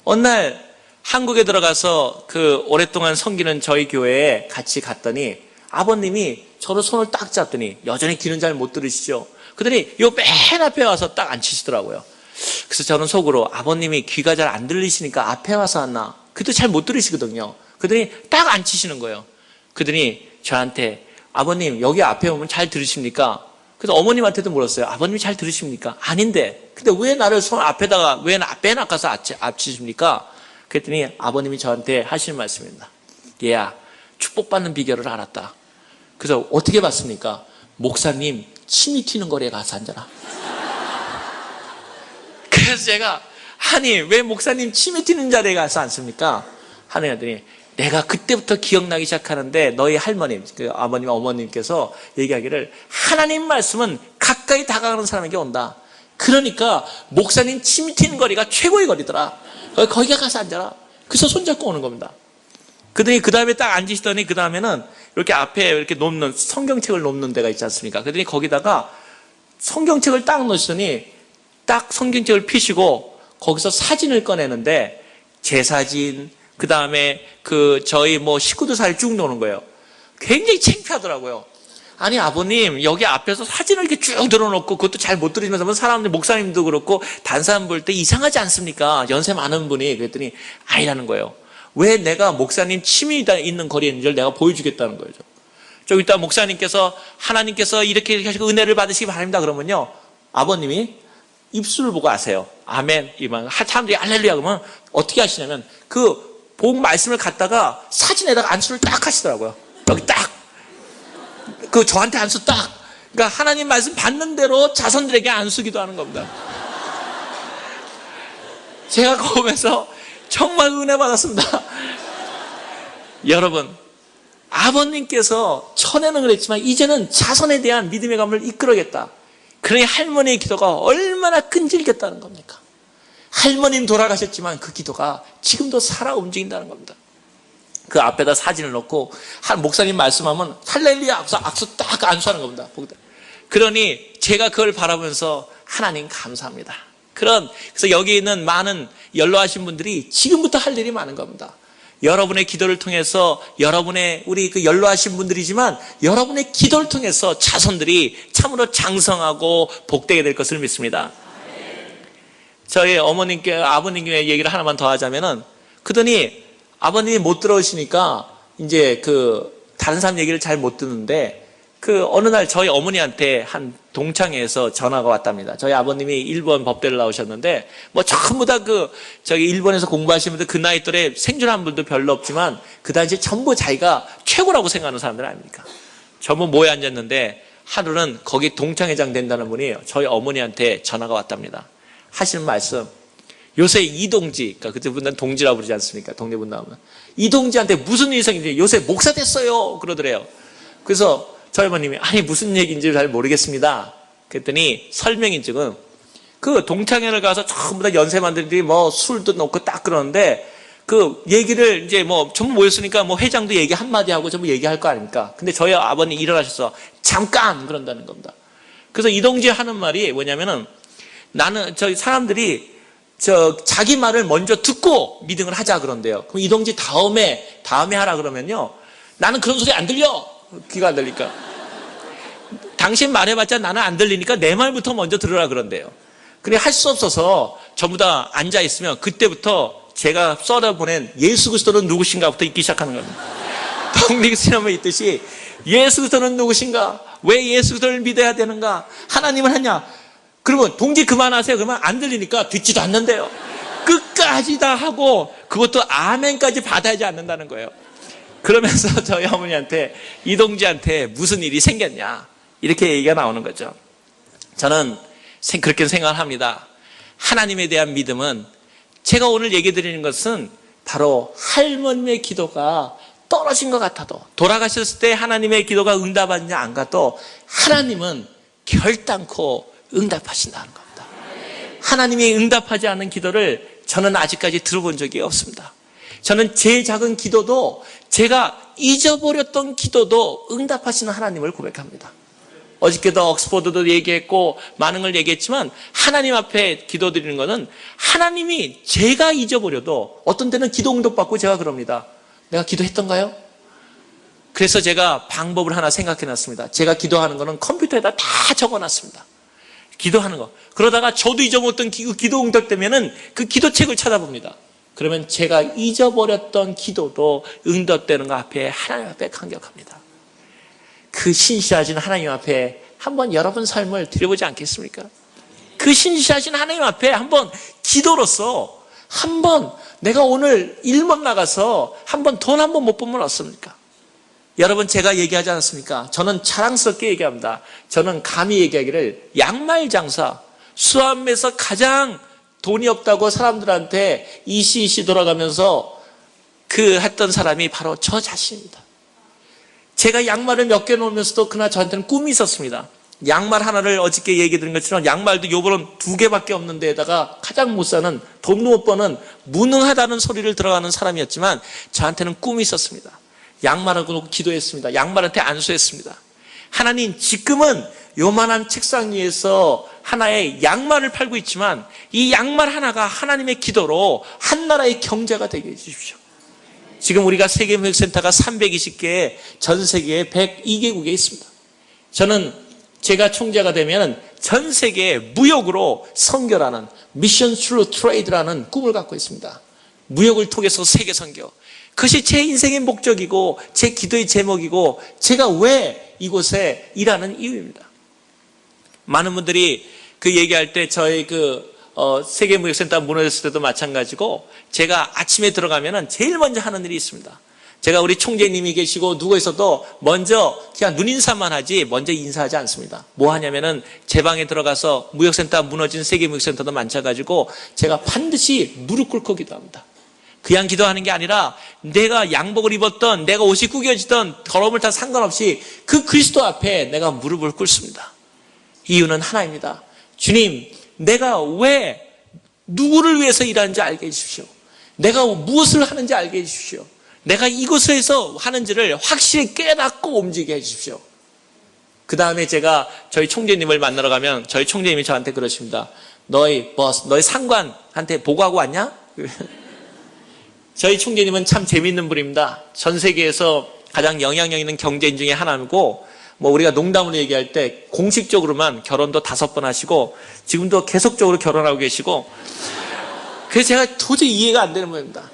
어느 날 한국에 들어가서 그 오랫동안 섬기는 저희 교회에 같이 갔더니 아버님이 저를 손을 딱 잡더니 여전히 귀는 잘 못 들으시죠. 그러더니 요 맨 앞에 와서 딱 앉히시더라고요. 그래서 저는 속으로 아버님이 귀가 잘 안 들리시니까 앞에 와서 왔나? 그래도 잘 못 들으시거든요. 그러더니 딱 앉히시는 거예요. 그러더니 저한테 아버님 여기 앞에 오면 잘 들으십니까? 그래서 어머님한테도 물었어요. 아버님이 잘 들으십니까? 아닌데. 근데 왜 나를 손 앞에다가, 왜 앞에 낚아서 앞치십니까? 그랬더니 아버님이 저한테 하시는 말씀입니다. 얘야, 축복받는 비결을 알았다. 그래서 어떻게 봤습니까? 목사님, 침이 튀는 거리에 가서 앉아라. 그래서 제가, 아니, 왜 목사님 침이 튀는 자리에 가서 앉습니까? 하더니, 내가 그때부터 기억나기 시작하는데 너희 할머님, 그 아버님, 어머님께서 얘기하기를 하나님 말씀은 가까이 다가가는 사람에게 온다. 그러니까 목사님 침이 튀는 거리가 최고의 거리더라. 거기에 가서 앉아라. 그래서 손잡고 오는 겁니다. 그러더니 그 다음에 딱 앉으시더니 그 다음에는 이렇게 앞에 이렇게 놓는 성경책을 놓는 데가 있지 않습니까? 그러더니 거기다가 성경책을 딱 놓으시더니 딱 성경책을 펴시고 거기서 사진을 꺼내는데 제 사진, 그 다음에 저희 식구들 사진 쭉 놓는 거예요. 굉장히 창피하더라고요. 아니, 아버님, 여기 앞에서 사진을 이렇게 쭉 들어놓고 그것도 잘 못 들으시면서 사람들, 목사님도 그렇고 다른 사람 볼 때 이상하지 않습니까? 연세 많은 분이. 그랬더니 아니라는 거예요. 왜 내가 목사님 침이 있는 거리에 있는지를 내가 보여주겠다는 거죠. 저기 있다 목사님께서 하나님께서 이렇게 하시고 은혜를 받으시기 바랍니다. 그러면요, 아버님이 입술을 보고 아세요. 아멘. 이만 사람들이 할렐루야 그러면 어떻게 하시냐면 복 말씀을 갖다가 사진에다가 안수를 딱 하시더라고요. 여기 딱. 저한테 안수 딱. 그러니까 하나님 말씀 받는 대로 자손들에게 안수기도 하는 겁니다. 제가 그거 보면서 정말 은혜 받았습니다. 여러분, 아버님께서 전에는 그랬지만 이제는 자손에 대한 믿음의 감을 이끌어야겠다. 그러니 할머니의 기도가 얼마나 끈질겼다는 겁니까? 할머님 돌아가셨지만 그 기도가 지금도 살아 움직인다는 겁니다. 그 앞에다 사진을 놓고 목사님 말씀하면 할렐루야 악수 딱 안수하는 겁니다. 그러니 제가 그걸 바라보면서 하나님 감사합니다. 그래서 여기 있는 많은 연로하신 분들이 지금부터 할 일이 많은 겁니다. 여러분의 기도를 통해서 우리 연로하신 분들이지만 여러분의 기도를 통해서 자손들이 참으로 장성하고 복되게 될 것을 믿습니다. 저희 아버님께 얘기를 하나만 더 하자면은, 그러더니 아버님이 못 들어오시니까 이제 다른 사람 얘기를 잘 못 듣는데, 어느 날 저희 어머니한테 한 동창회에서 전화가 왔답니다. 저희 아버님이 일본 법대를 나오셨는데, 전부 다 일본에서 공부하시는 분들 그 나이 또래 생존한 분도 별로 없지만, 그 당시에 전부 자기가 최고라고 생각하는 사람들 아닙니까? 전부 모여 앉았는데, 하루는 거기 동창회장 된다는 분이 저희 어머니한테 전화가 왔답니다. 하시는 말씀, 요새 이동지, 그러니까 그때 분들은 동지라고 부르지 않습니까? 동네분 나오면. 이동지한테 무슨 일이 생긴지 요새 목사 됐어요. 그러더래요. 그래서 저희 어머님이, 아니, 무슨 얘기인지 잘 모르겠습니다. 그랬더니 설명인즉은 동창회를 가서 전부 다 연세만들이 술도 놓고 딱 그러는데 얘기를 이제 전부 모였으니까 회장도 얘기 한마디 하고 전부 얘기할 거 아닙니까? 근데 저희 아버님 일어나셔서 잠깐! 그런다는 겁니다. 그래서 이동지 하는 말이 뭐냐면은, 저희 사람들이 자기 말을 먼저 듣고 믿음을 하자 그런데요. 그럼 이동지 다음에 하라 그러면요, 나는 그런 소리 안 들려. 귀가 안 들리니까. 당신 말해봤자 나는 안 들리니까 내 말부터 먼저 들으라 그런데요. 그래 할 수 없어서 전부 다 앉아 있으면 그때부터 제가 썰어 보낸 예수 그리스도는 누구신가부터 읽기 시작하는 겁니다. 독립신앙에 있듯이 예수 그리스도는 누구신가? 왜 예수 그리스도를 믿어야 되는가? 하나님은 하냐? 그러면 동지 그만하세요. 그러면 안 들리니까 듣지도 않는데요. 끝까지 다 하고 그것도 아멘까지 받아야지 않는다는 거예요. 그러면서 저희 어머니한테, 이동지한테 무슨 일이 생겼냐, 이렇게 얘기가 나오는 거죠. 저는 그렇게 생각을 합니다. 하나님에 대한 믿음은, 제가 오늘 얘기 드리는 것은 바로 할머님의 기도가 떨어진 것 같아도, 돌아가셨을 때 하나님의 기도가 응답하느냐 안 가도 하나님은 결단코 응답하신다는 겁니다. 하나님이 응답하지 않는 기도를 저는 아직까지 들어본 적이 없습니다. 저는 제 작은 기도도, 제가 잊어버렸던 기도도 응답하시는 하나님을 고백합니다. 어저께도 옥스퍼드도 얘기했고 많은 걸 얘기했지만, 하나님 앞에 기도드리는 것은 하나님이 제가 잊어버려도 어떤 때는 기도 응답받고 제가 그럽니다. 내가 기도했던가요? 그래서 제가 방법을 하나 생각해 놨습니다. 제가 기도하는 거는 컴퓨터에다 다 적어 놨습니다. 기도하는 거. 그러다가 저도 잊어먹었던 기도 응답되면은 그 기도책을 찾아봅니다. 그러면 제가 잊어버렸던 기도도 응답되는 거 앞에, 하나님 앞에 감격합니다. 그 신실하신 하나님 앞에 한번 여러분 삶을 드려보지 않겠습니까? 그 신실하신 하나님 앞에 한번 기도로서 한번 내가 오늘 일만 나가서 한번 돈 한번 못 보면 어떻습니까? 여러분 제가 얘기하지 않았습니까? 저는 자랑스럽게 얘기합니다. 저는 감히 얘기하기를 양말 장사, 수암에서 가장 돈이 없다고 사람들한테 이시이시 돌아가면서 그 했던 사람이 바로 저 자신입니다. 제가 양말을 몇 개 놓으면서도 그날 저한테는 꿈이 있었습니다. 양말 하나를 어저께 얘기 드린 것처럼 양말도 요번은 2개밖에 없는 데에다가 가장 못 사는 돈 못 버는 무능하다는 소리를 들어가는 사람이었지만 저한테는 꿈이 있었습니다. 양말하고 놓고 기도했습니다. 양말한테 안수했습니다. 하나님 지금은 요만한 책상 위에서 하나의 양말을 팔고 있지만 이 양말 하나가 하나님의 기도로 한 나라의 경제가 되게 해주십시오. 지금 우리가 세계무역센터가 320개의 전 세계에 102개국에 있습니다. 저는 제가 총재가 되면 전 세계에 무역으로 선교라는 미션 through trade라는 꿈을 갖고 있습니다. 무역을 통해서 세계 선교. 그것이 제 인생의 목적이고 제 기도의 제목이고 제가 왜 이곳에 일하는 이유입니다. 많은 분들이 그 얘기할 때 저희 세계무역센터 무너졌을 때도 마찬가지고 제가 아침에 들어가면은 제일 먼저 하는 일이 있습니다. 제가 우리 총재님이 계시고 누구 있어도 먼저 그냥 눈인사만 하지 먼저 인사하지 않습니다. 뭐 하냐면은 제 방에 들어가서 무역센터 무너진 세계무역센터도 많아가지고 제가 반드시 무릎 꿇고 기도합니다. 그냥 기도하는 게 아니라 내가 양복을 입었던 내가 옷이 구겨지던 더러움을 다 상관없이 그 그리스도 앞에 내가 무릎을 꿇습니다. 이유는 하나입니다. 주님, 내가 왜 누구를 위해서 일하는지 알게 해주십시오. 내가 무엇을 하는지 알게 해주십시오. 내가 이곳에서 하는지를 확실히 깨닫고 움직이게 해주십시오. 그 다음에 제가 저희 총재님을 만나러 가면 저희 총재님이 저한테 그러십니다. 너희 버스, 너희 상관한테 보고하고 왔냐? 저희 총재님은 참 재미있는 분입니다. 전 세계에서 가장 영향력 있는 경제인 중에 하나이고 우리가 농담으로 얘기할 때 공식적으로만 결혼도 5번 하시고 지금도 계속적으로 결혼하고 계시고 그래서 제가 도저히 이해가 안 되는 모양입니다.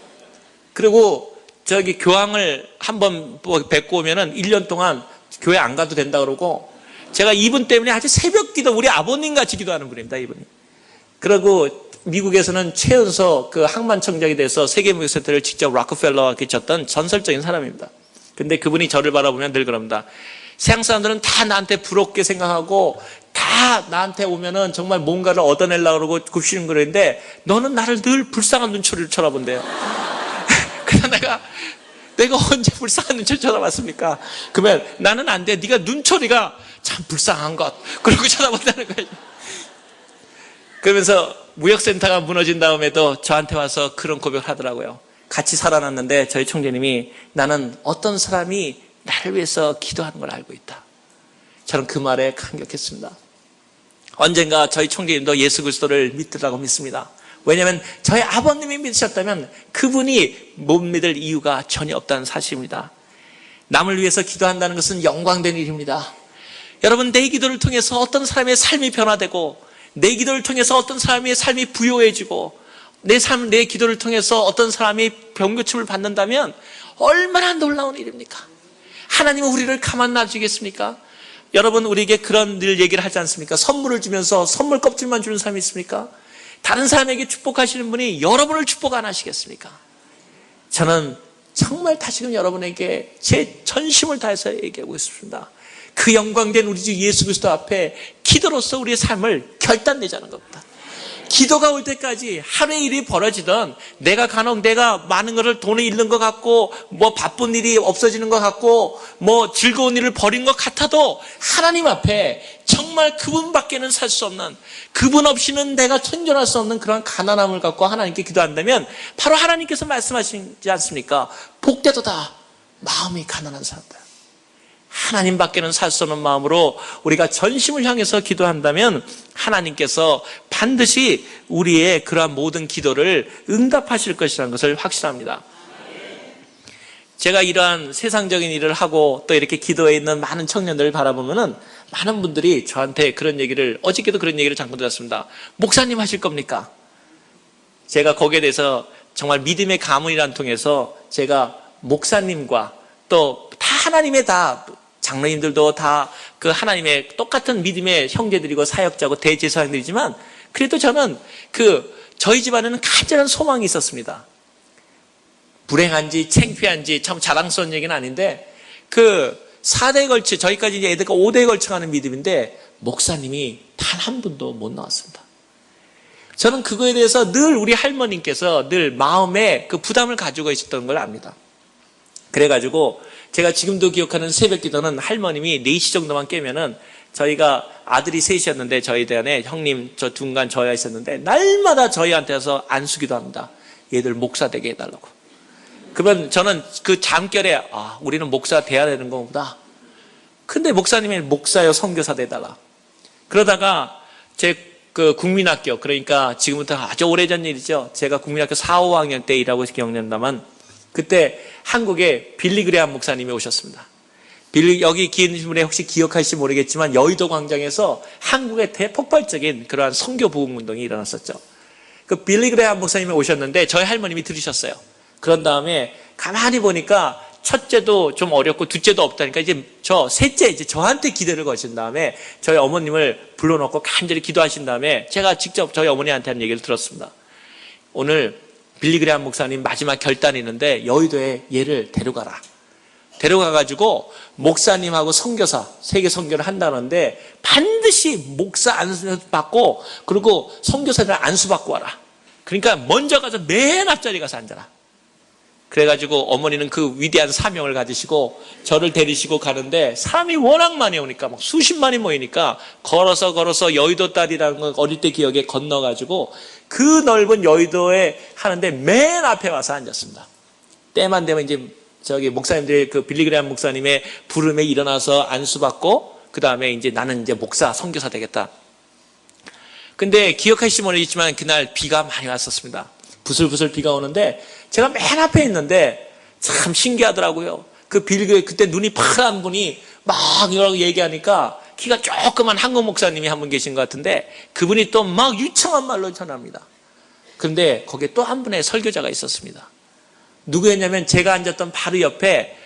그리고 저기 교황을 한번 뵙고 오면은 1년 동안 교회 안 가도 된다 그러고 제가 이분 때문에 아주 새벽 기도 우리 아버님 같이 기도하는 분입니다. 이분이. 그리고 미국에서는 최연소 항만청장이 돼서 세계무역센터를 직접 락펠러와 계셨던 전설적인 사람입니다. 근데 그분이 저를 바라보면 늘 그럽니다. 세상 사람들은 다 나한테 부럽게 생각하고 다 나한테 오면은 정말 뭔가를 얻어내려고 그러고 굽시는 그러는데 너는 나를 늘 불쌍한 눈초리를 쳐다본대요. 그래서 내가 언제 불쌍한 눈초리 쳐다봤습니까? 그러면 나는 안 돼. 네가 눈초리가 참 불쌍한 것. 그러고 쳐다본다는 거예요. 그러면서 무역센터가 무너진 다음에도 저한테 와서 그런 고백을 하더라고요. 같이 살아났는데 저희 총재님이 나는 어떤 사람이 나를 위해서 기도하는 걸 알고 있다. 저는 그 말에 감격했습니다. 언젠가 저희 총재님도 예수 그리스도를 믿으라고 믿습니다. 왜냐하면 저희 아버님이 믿으셨다면 그분이 못 믿을 이유가 전혀 없다는 사실입니다. 남을 위해서 기도한다는 것은 영광된 일입니다. 여러분, 내 기도를 통해서 어떤 사람의 삶이 변화되고 내 기도를 통해서 어떤 사람의 삶이 부요해지고 내 기도를 통해서 어떤 사람이 병고침을 받는다면 얼마나 놀라운 일입니까? 하나님은 우리를 가만 놔주겠습니까? 여러분, 우리에게 그런 늘 얘기를 하지 않습니까? 선물을 주면서 선물 껍질만 주는 사람이 있습니까? 다른 사람에게 축복하시는 분이 여러분을 축복 안 하시겠습니까? 저는 정말 다시금 여러분에게 제 전심을 다해서 얘기하고 있습니다. 그 영광된 우리 주 예수 그리스도 앞에 기도로서 우리의 삶을 결단내자는 겁니다. 기도가 올 때까지 하루의 일이 벌어지던 내가 많은 것을 돈을 잃는 것 같고 바쁜 일이 없어지는 것 같고 즐거운 일을 버린 것 같아도 하나님 앞에 정말 그분밖에는 살 수 없는, 그분 없이는 내가 생존할 수 없는 그런 가난함을 갖고 하나님께 기도한다면 바로 하나님께서 말씀하시지 않습니까? 복되도다 마음이 가난한 사람들. 하나님밖에는 살 수 없는 마음으로 우리가 전심을 향해서 기도한다면 하나님께서 반드시 우리의 그러한 모든 기도를 응답하실 것이라는 것을 확신합니다. 제가 이러한 세상적인 일을 하고 또 이렇게 기도에 있는 많은 청년들을 바라보면은 많은 분들이 저한테 그런 얘기를, 어저께도 그런 얘기를 잠깐 들었습니다. 목사님 하실 겁니까? 제가 거기에 대해서 정말 믿음의 가문이란 통해서 제가 목사님과 또 다 하나님의 다 장로님들도 다 그 하나님의 똑같은 믿음의 형제들이고 사역자고 대제사장들이지만 그래도 저는 저희 집안에는 간절한 소망이 있었습니다. 불행한지 창피한지 참 자랑스러운 얘기는 아닌데 4대에 걸쳐 저희까지 이제 애들과 5대에 걸쳐 가는 믿음인데 목사님이 단 한 분도 못 나왔습니다. 저는 그거에 대해서 늘 우리 할머님께서 늘 마음에 그 부담을 가지고 있었던 걸 압니다. 그래가지고 제가 지금도 기억하는 새벽 기도는 할머님이 4시 정도만 깨면은 저희가 아들이 셋이었는데 저희 대안에 형님 저 중간 저희가 있었는데 날마다 저희한테서 안수기도 합니다. 얘들 목사 되게 해달라고. 그러면 저는 그 잠결에 우리는 목사 돼야 되는 거보다 근데 목사님이 목사요 선교사 돼달라. 그러다가 제 국민학교 그러니까 지금부터 아주 오래전 일이죠. 제가 국민학교 4, 5학년 때 일하고 기억난다만 그때 한국에 빌리 그레함 목사님이 오셨습니다. 여기 계신 분이 혹시 기억하실지 모르겠지만 여의도 광장에서 한국의 대폭발적인 그러한 선교 부흥 운동이 일어났었죠. 그 빌리 그레함 목사님이 오셨는데 저희 할머님이 들으셨어요. 그런 다음에 가만히 보니까 첫째도 좀 어렵고 둘째도 없다니까 이제 셋째 저한테 기대를 거신 다음에 저희 어머님을 불러놓고 간절히 기도하신 다음에 제가 직접 저희 어머니한테 한 얘기를 들었습니다. 오늘 빌리 그레함 목사님 마지막 결단이 있는데 여의도에 얘를 데려가라. 데려가가지고 목사님하고 선교사 세계 선교를 한다는데 반드시 목사 안수 받고 그리고 선교사들 안수 받고 와라. 그러니까 먼저 가서 맨 앞자리 가서 앉아라. 그래가지고 어머니는 그 위대한 사명을 가지시고 저를 데리시고 가는데 사람이 워낙 많이 오니까 막 수십만이 모이니까 걸어서 여의도 딸이라는 걸 어릴 때 기억에 건너가지고 그 넓은 여의도에 하는데 맨 앞에 와서 앉았습니다. 때만 되면 이제 저기 목사님들이 그 빌리 그레함 목사님의 부름에 일어나서 안수받고 그 다음에 이제 나는 이제 목사 선교사 되겠다. 근데 기억하실지 모르겠지만 그날 비가 많이 왔었습니다. 부슬부슬 비가 오는데 제가 맨 앞에 있는데 참 신기하더라고요. 그때 눈이 파란 분이 막 이러고 얘기하니까 키가 조그만 한국 목사님이 한 분 계신 것 같은데 그분이 또 막 유창한 말로 전합니다. 그런데 거기에 또 한 분의 설교자가 있었습니다. 누구였냐면 제가 앉았던 바로 옆에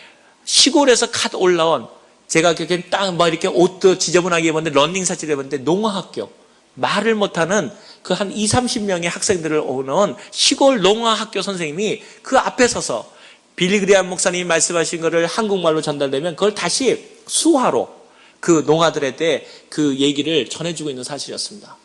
시골에서 갓 올라온 제가 그렇게 딱 막 이렇게 옷도 지저분하게 입었는데 런닝 사진을 입었는데 농아학교 말을 못하는 그 한 20-30명의 학생들을 오는 시골 농아학교 선생님이 그 앞에 서서 빌리 그레함 목사님이 말씀하신 것을 한국말로 전달되면 그걸 다시 수화로 그 농아들한테 그 얘기를 전해주고 있는 사실이었습니다.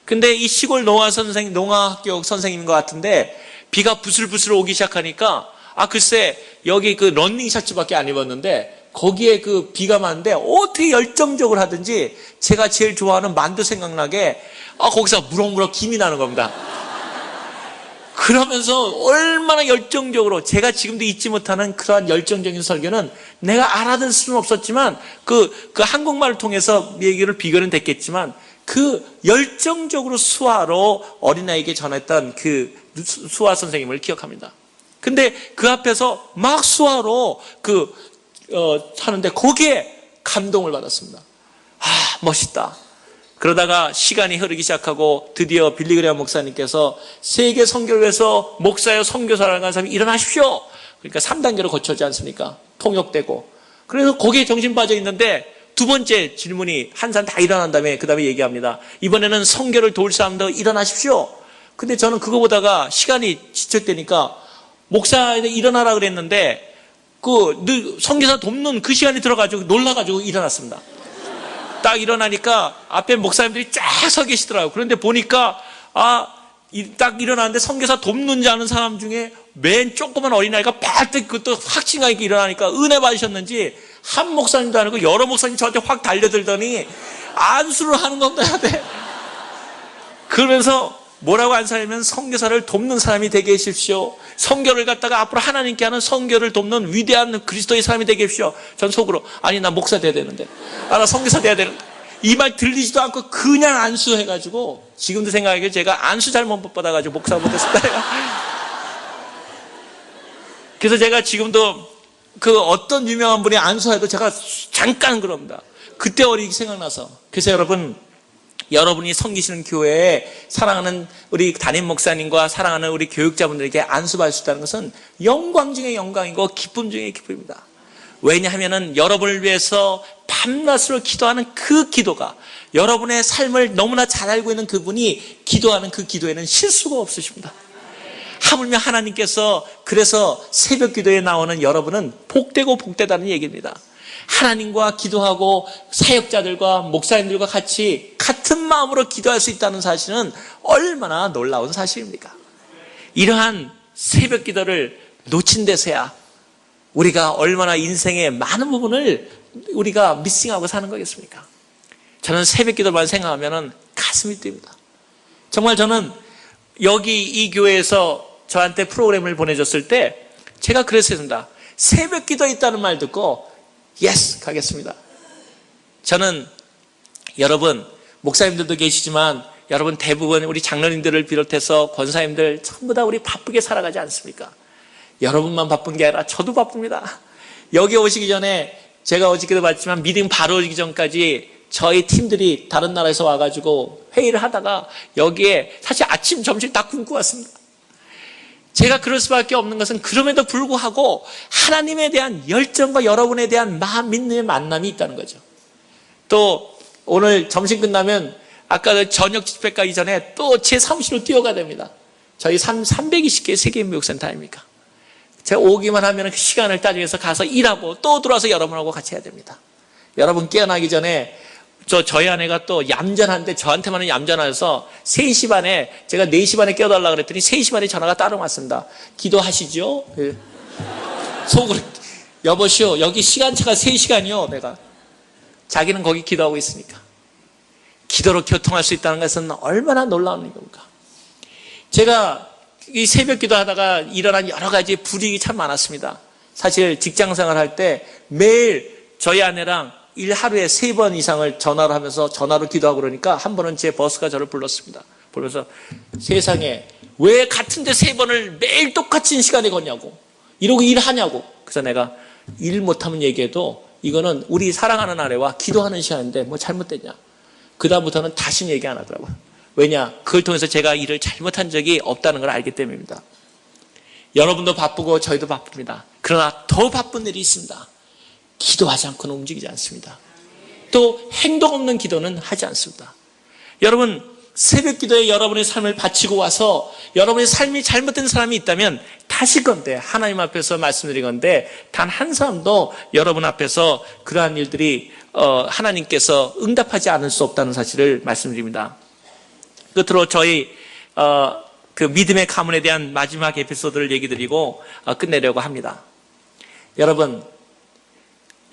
근데 이 시골 농아학교 선생님인 것 같은데 비가 부슬부슬 오기 시작하니까 글쎄 여기 그 런닝 셔츠밖에 안 입었는데 거기에 그 비가 많은데 어떻게 열정적으로 하든지 제가 제일 좋아하는 만두 생각나게 거기서 무럭무럭 김이 나는 겁니다. 그러면서 얼마나 열정적으로 제가 지금도 잊지 못하는 그러한 열정적인 설교는 내가 알아들 수는 없었지만 그 한국말을 통해서 얘기를 비교는 됐겠지만 그 열정적으로 수화로 어린아이에게 전했던 그 수화 선생님을 기억합니다. 근데 그 앞에서 막 수화로 하는데 거기에 감동을 받았습니다. 멋있다. 그러다가 시간이 흐르기 시작하고 드디어 빌리 그레함 목사님께서 세계 선교를 위해서 목사여 선교사라는 한 사람이 일어나십시오. 그러니까 3단계로 거쳐지 않습니까? 통역되고. 그래서 거기에 정신 빠져 있는데 두 번째 질문이 한 사람 다 일어난 다음에 그 다음에 얘기합니다. 이번에는 선교를 도울 사람도 일어나십시오. 근데 저는 그거 보다가 시간이 지쳤다니까 목사에 일어나라 그랬는데 선교사 돕는 그 시간이 들어가지고 놀라가지고 일어났습니다. 딱 일어나니까 앞에 목사님들이 쫙 서 계시더라고요. 그런데 보니까 딱 일어났는데 선교사 돕는 자 아는 사람 중에 맨 조그만 어린아이가 발뜩 그것도 확신감 있게 일어나니까 은혜 받으셨는지 한 목사님도 아니고 여러 목사님 저한테 확 달려들더니 안수를 하는 겁니다. 그러면서 뭐라고 안수하냐면 선교사를 돕는 사람이 되게 해주십시오. 선교를 갖다가 앞으로 하나님께 하는 선교를 돕는 위대한 그리스도의 사람이 되게 해주십시오. 전 속으로 나 목사 돼야 되는데 나 선교사 돼야 되는데 이 말 들리지도 않고 그냥 안수해가지고 지금도 생각하기에 제가 안수 잘못 못 받아가지고 목사 못했습니다. 그래서 제가 지금도 그 어떤 유명한 분이 안수해도 제가 잠깐 그럽니다. 그때 어리게 생각나서. 그래서 여러분이 섬기시는 교회에 사랑하는 우리 담임 목사님과 사랑하는 우리 교육자분들에게 안수받을 수 있다는 것은 영광 중에 영광이고 기쁨 중에 기쁨입니다. 왜냐하면은 여러분을 위해서 밤낮으로 기도하는 그 기도가, 여러분의 삶을 너무나 잘 알고 있는 그분이 기도하는 그 기도에는 실수가 없으십니다. 하물며 하나님께서 그래서 새벽 기도에 나오는 여러분은 복되고 복되다는 얘기입니다. 하나님과 기도하고 사역자들과 목사님들과 같이 같은 마음으로 기도할 수 있다는 사실은 얼마나 놀라운 사실입니까? 이러한 새벽 기도를 놓친 데서야 우리가 얼마나 인생의 많은 부분을 우리가 미싱하고 사는 거겠습니까? 저는 새벽 기도만 생각하면 가슴이 뛰입니다. 정말 저는 여기 이 교회에서 저한테 프로그램을 보내줬을 때 제가 그랬습니다. 새벽 기도 있다는 말 듣고 예스 가겠습니다. 저는 여러분 목사님들도 계시지만 여러분 대부분 우리 장로님들을 비롯해서 권사님들 전부 다 우리 바쁘게 살아가지 않습니까? 여러분만 바쁜 게 아니라 저도 바쁩니다. 여기 오시기 전에 제가 어저께도 봤지만 미팅 바로 오기 전까지 저희 팀들이 다른 나라에서 와가지고 회의를 하다가 여기에 사실 아침 점심 다 굶고 왔습니다. 제가 그럴 수밖에 없는 것은 그럼에도 불구하고 하나님에 대한 열정과 여러분에 대한 마음 믿는 만남이 있다는 거죠. 또 오늘 점심 끝나면 아까 저녁 집회 가기 전에 또 제 사무실로 뛰어가야 됩니다. 저희 320개 세계인목욕센터 아닙니까? 제가 오기만 하면 그 시간을 따져서 가서 일하고 또 들어와서 여러분하고 같이 해야 됩니다. 여러분 깨어나기 전에 저희 아내가 또 얌전한데 저한테만은 얌전해서 3시 반에 제가 4시 반에 깨워달라고 그랬더니 3시 반에 전화가 따로 왔습니다. 기도하시죠? 네. 속으로 여보시오 여기 시간차가 3시간이요. 내가 자기는 거기 기도하고 있으니까. 기도로 교통할 수 있다는 것은 얼마나 놀라운 일입니까? 제가 이 새벽 기도하다가 일어난 여러 가지 불이익이 참 많았습니다. 사실 직장생활 할 때 매일 저희 아내랑 하루에 3번 이상을 전화를 하면서 전화로 기도하고 그러니까 한 번은 제 버스가 저를 불렀습니다. 부르면서 세상에 왜 같은데 3번을 매일 똑같은 시간에 거냐고 이러고 일하냐고. 그래서 내가 일 못하면 얘기해도 이거는 우리 사랑하는 아내와 기도하는 시간인데 뭐 잘못됐냐. 그 다음부터는 다시 얘기 안 하더라고요. 왜냐? 그걸 통해서 제가 일을 잘못한 적이 없다는 걸 알기 때문입니다. 여러분도 바쁘고 저희도 바쁩니다. 그러나 더 바쁜 일이 있습니다. 기도하지 않고는 움직이지 않습니다. 또 행동 없는 기도는 하지 않습니다. 여러분 새벽 기도에 여러분의 삶을 바치고 와서 여러분의 삶이 잘못된 사람이 있다면 다시 건데 하나님 앞에서 말씀드린 건데 단 한 사람도 여러분 앞에서 그러한 일들이 하나님께서 응답하지 않을 수 없다는 사실을 말씀드립니다. 끝으로 저희 그 믿음의 가문에 대한 마지막 에피소드를 얘기 드리고 끝내려고 합니다. 여러분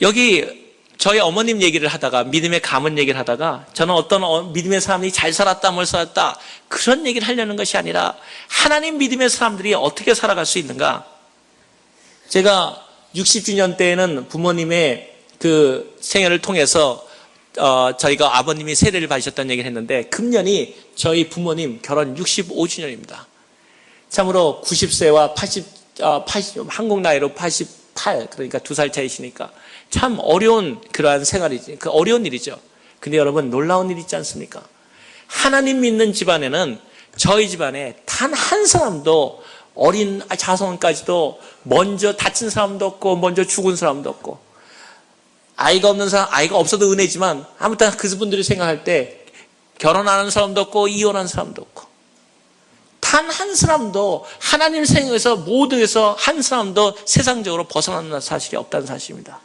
여기 저희 어머님 얘기를 하다가 믿음의 가문 얘기를 하다가 저는 어떤 믿음의 사람이 잘 살았다 뭘 살았다 그런 얘기를 하려는 것이 아니라 하나님 믿음의 사람들이 어떻게 살아갈 수 있는가. 제가 60주년 때에는 부모님의 그 생애를 통해서 저희가 아버님이 세례를 받으셨다는 얘기를 했는데 금년이 저희 부모님 결혼 65주년입니다. 참으로 90세와 80 한국 나이로 88 그러니까 2살 차이시니까 참 어려운 그러한 생활이지. 그 어려운 일이죠. 근데 여러분 놀라운 일 있지 않습니까? 하나님 믿는 집안에는 저희 집안에 단 한 사람도 어린 자손까지도 먼저 다친 사람도 없고 먼저 죽은 사람도 없고 아이가 없는 사람, 아이가 없어도 은혜지만 아무튼 그분들이 생각할 때 결혼 안 하는 사람도 없고 이혼한 사람도 없고 단 한 사람도 하나님 생에서 모두에서 한 사람도 세상적으로 벗어나는 사실이 없다는 사실입니다.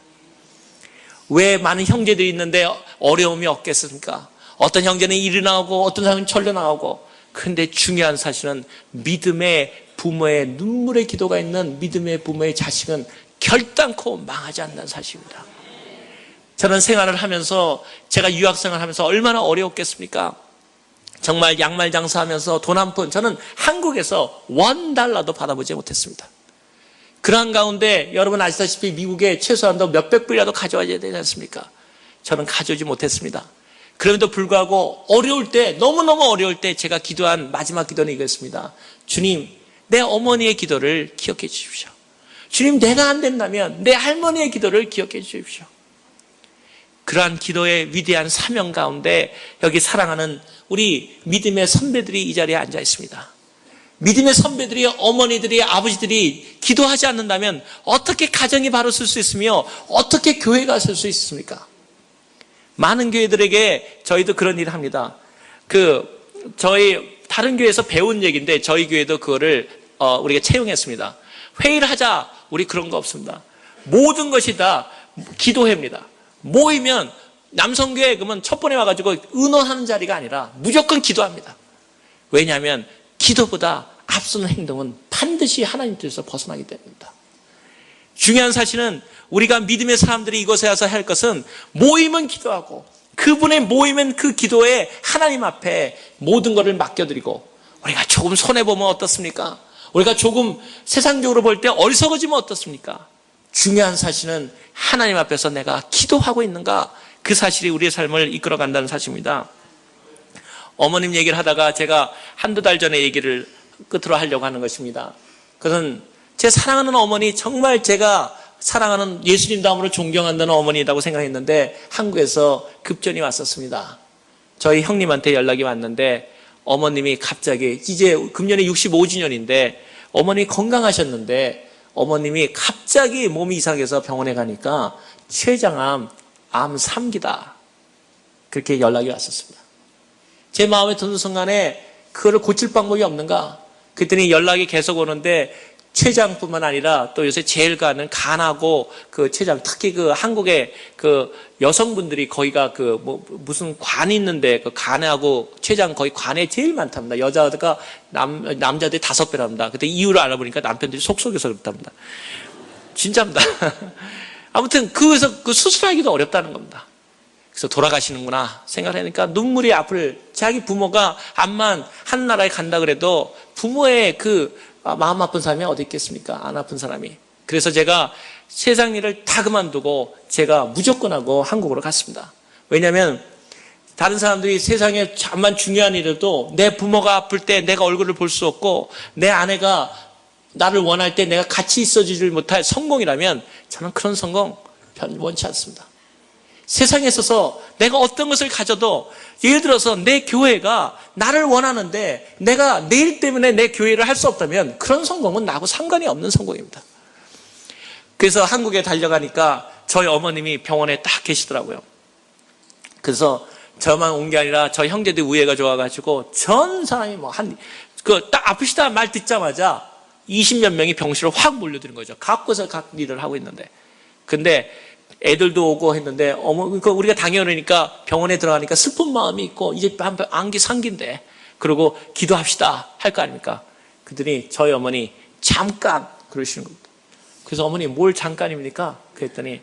왜 많은 형제들이 있는데 어려움이 없겠습니까? 어떤 형제는 일이 나오고 어떤 사람은 철로 나오고 그런데 중요한 사실은 믿음의 부모의 눈물의 기도가 있는 믿음의 부모의 자식은 결단코 망하지 않는다는 사실입니다. 저는 생활을 하면서 제가 유학생활을 하면서 얼마나 어려웠겠습니까? 정말 양말 장사하면서 돈 한 푼 저는 한국에서 $1도 받아보지 못했습니다. 그러한 가운데 여러분 아시다시피 미국에 최소한도 몇백 불이라도 가져와야 되지 않습니까? 저는 가져오지 못했습니다. 그럼에도 불구하고 어려울 때 너무너무 어려울 때 제가 기도한 마지막 기도는 이거였습니다. 주님 내 어머니의 기도를 기억해 주십시오. 주님 내가 안 된다면 내 할머니의 기도를 기억해 주십시오. 그러한 기도의 위대한 사명 가운데 여기 사랑하는 우리 믿음의 선배들이 이 자리에 앉아 있습니다. 믿음의 선배들이, 어머니들이, 아버지들이 기도하지 않는다면 어떻게 가정이 바로 설 수 있으며 어떻게 교회가 설 수 있습니까? 많은 교회들에게 저희도 그런 일을 합니다. 저희 다른 교회에서 배운 얘기인데 저희 교회도 그거를 우리가 채용했습니다. 회의를 하자. 우리 그런 거 없습니다. 모든 것이 다 기도회입니다. 모이면 남성교회 그러면 첫 번에 와가지고 의논하는 자리가 아니라 무조건 기도합니다. 왜냐하면 기도보다 앞서는 행동은 반드시 하나님 뜻에서 벗어나기 때문입니다. 중요한 사실은 우리가 믿음의 사람들이 이곳에 와서 할 것은 모이면 기도하고 그분의 모이면 그 기도에 하나님 앞에 모든 것을 맡겨드리고 우리가 조금 손해보면 어떻습니까? 우리가 조금 세상적으로 볼 때 어리석어지면 어떻습니까? 중요한 사실은 하나님 앞에서 내가 기도하고 있는가 그 사실이 우리의 삶을 이끌어간다는 사실입니다. 어머님 얘기를 하다가 제가 한두 달 전에 얘기를 끝으로 하려고 하는 것입니다. 그것은 제 사랑하는 어머니 정말 제가 사랑하는 예수님 다음으로 존경한다는 어머니라고 생각했는데 한국에서 급전이 왔었습니다. 저희 형님한테 연락이 왔는데 어머님이 갑자기 이제 금년에 65주년인데 어머니 건강하셨는데 어머님이 갑자기 몸이 이상해서 병원에 가니까 췌장암 암 3기다. 그렇게 연락이 왔었습니다. 제 마음에 드는 순간에 그거를 고칠 방법이 없는가? 그랬더니 연락이 계속 오는데 췌장뿐만 아니라 또 요새 제일 가는 간하고 그 췌장 특히 그 한국의 그 여성분들이 거기가 무슨 관이 있는데 그 간하고 췌장 거의 관에 제일 많답니다. 여자가 남자들이 5배랍니다. 그때 이유를 알아보니까 남편들이 속속여서 그렇답니다. 진짜입니다. 아무튼 그래서 그 수술하기도 어렵다는 겁니다. 그래서 돌아가시는구나 생각하니까 눈물이 앞을 자기 부모가 암만 한 나라에 간다 그래도 부모의 마음 아픈 사람이 어디 있겠습니까? 안 아픈 사람이. 그래서 제가 세상 일을 다 그만두고 제가 무조건 하고 한국으로 갔습니다. 왜냐하면 다른 사람들이 세상에 잠만 중요한 일에도 내 부모가 아플 때 내가 얼굴을 볼 수 없고 내 아내가 나를 원할 때 내가 같이 있어주질 못할 성공이라면 저는 그런 성공 원치 않습니다. 세상에 있어서 내가 어떤 것을 가져도 예를 들어서 내 교회가 나를 원하는데 내가 내 일 때문에 내 교회를 할 수 없다면 그런 성공은 나하고 상관이 없는 성공입니다. 그래서 한국에 달려가니까 저희 어머님이 병원에 딱 계시더라고요. 그래서 저만 온 게 아니라 저희 형제들 우애가 좋아가지고 전 사람이 딱 아프시다 말 듣자마자 20몇 명이 병실로 확 몰려드는 거죠. 각곳에서 각 일을 하고 있는데. 근데 애들도 오고 했는데 우리가 당연하니까 병원에 들어가니까 슬픈 마음이 있고 이제 안기 상기인데 그러고 기도합시다 할 거 아닙니까? 그랬더니 저희 어머니 잠깐 그러시는 겁니다. 그래서 어머니 뭘 잠깐입니까? 그랬더니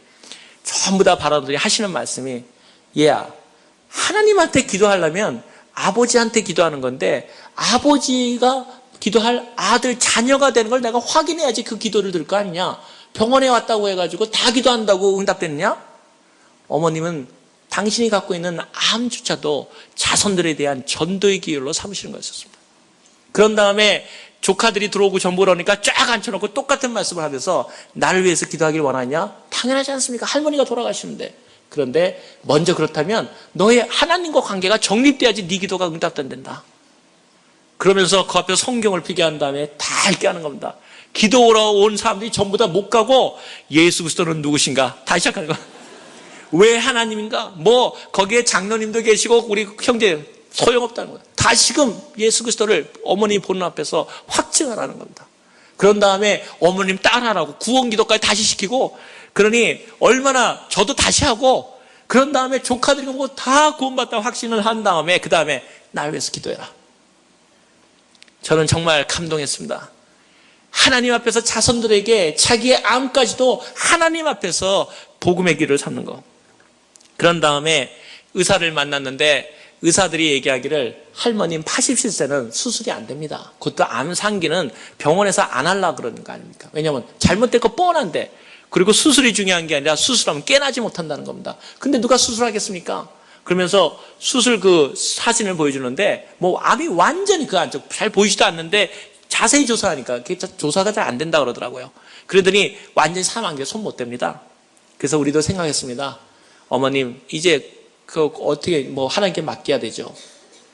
전부 다 바라들이 하시는 말씀이 얘야 하나님한테 기도하려면 아버지한테 기도하는 건데 아버지가 기도할 아들 자녀가 되는 걸 내가 확인해야지 그 기도를 들 거 아니냐. 병원에 왔다고 해가지고 다 기도한다고 응답됐느냐? 어머님은 당신이 갖고 있는 암조차도 자손들에 대한 전도의 기회로 삼으시는 거였습니다. 그런 다음에 조카들이 들어오고 전보를 하니까 쫙 앉혀놓고 똑같은 말씀을 하면서 나를 위해서 기도하길 원하냐? 당연하지 않습니까? 할머니가 돌아가시는데. 그런데 먼저 그렇다면 너의 하나님과 관계가 정립돼야지 네 기도가 응답된다. 그러면서 그 앞에 성경을 피게 한 다음에 다 읽게 하는 겁니다. 기도하러 온 사람들이 전부 다 못 가고 예수 그리스도는 누구신가? 다시 시작하는 거야. 왜 하나님인가? 거기에 장로님도 계시고 우리 형제 소용없다는 거야. 다시금 예수 그리스도를 어머니 보는 앞에서 확증하라는 겁니다. 그런 다음에 어머님 따라하라고 구원기도까지 다시 시키고 그러니 얼마나 저도 다시 하고 그런 다음에 조카들이 오고 다 구원받다고 확신을 한 다음에 그 다음에 날 위해서 기도해라. 저는 정말 감동했습니다. 하나님 앞에서 자손들에게 자기의 암까지도 하나님 앞에서 복음의 길을 삼는 거. 그런 다음에 의사를 만났는데 의사들이 얘기하기를 할머님 87세는 수술이 안 됩니다. 그것도 암 상기는 병원에서 안 하려고 그러는 거 아닙니까? 왜냐하면 잘못된 거 뻔한데 그리고 수술이 중요한 게 아니라 수술하면 깨나지 못한다는 겁니다. 근데 누가 수술하겠습니까? 그러면서 수술 그 사진을 보여주는데 암이 완전히 그 안쪽 잘 보이지도 않는데 자세히 조사하니까 조사가 잘 안 된다 그러더라고요. 그러더니 완전히 사망계 손 못 댑니다. 그래서 우리도 생각했습니다. 어머님 이제 어떻게 하나님께 맡겨야 되죠.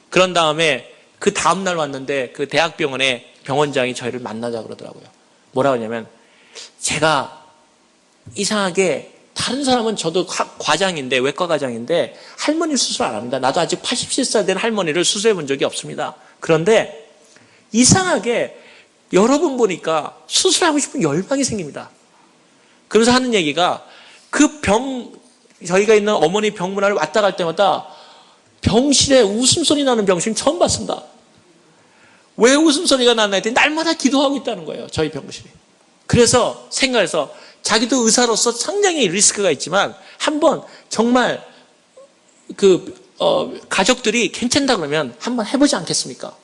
그런 다음에 그 다음날 왔는데 그 대학병원에 병원장이 저희를 만나자 그러더라고요. 뭐라고 하냐면, 제가 이상하게 다른 사람은 저도 과장인데, 외과 과장인데 할머니 수술 안 합니다. 나도 아직 87살 된 할머니를 수술해 본 적이 없습니다. 그런데 이상하게 여러분 보니까 수술하고 싶은 열망이 생깁니다. 그래서 하는 얘기가, 저희가 있는 어머니 병문안을 왔다 갈 때마다 병실에 웃음소리 나는 병실은 처음 봤습니다. 왜 웃음소리가 나나 했더니 날마다 기도하고 있다는 거예요, 저희 병실이. 그래서 생각해서 자기도 의사로서 상당히 리스크가 있지만 한번 정말 가족들이 괜찮다 그러면 한번 해보지 않겠습니까?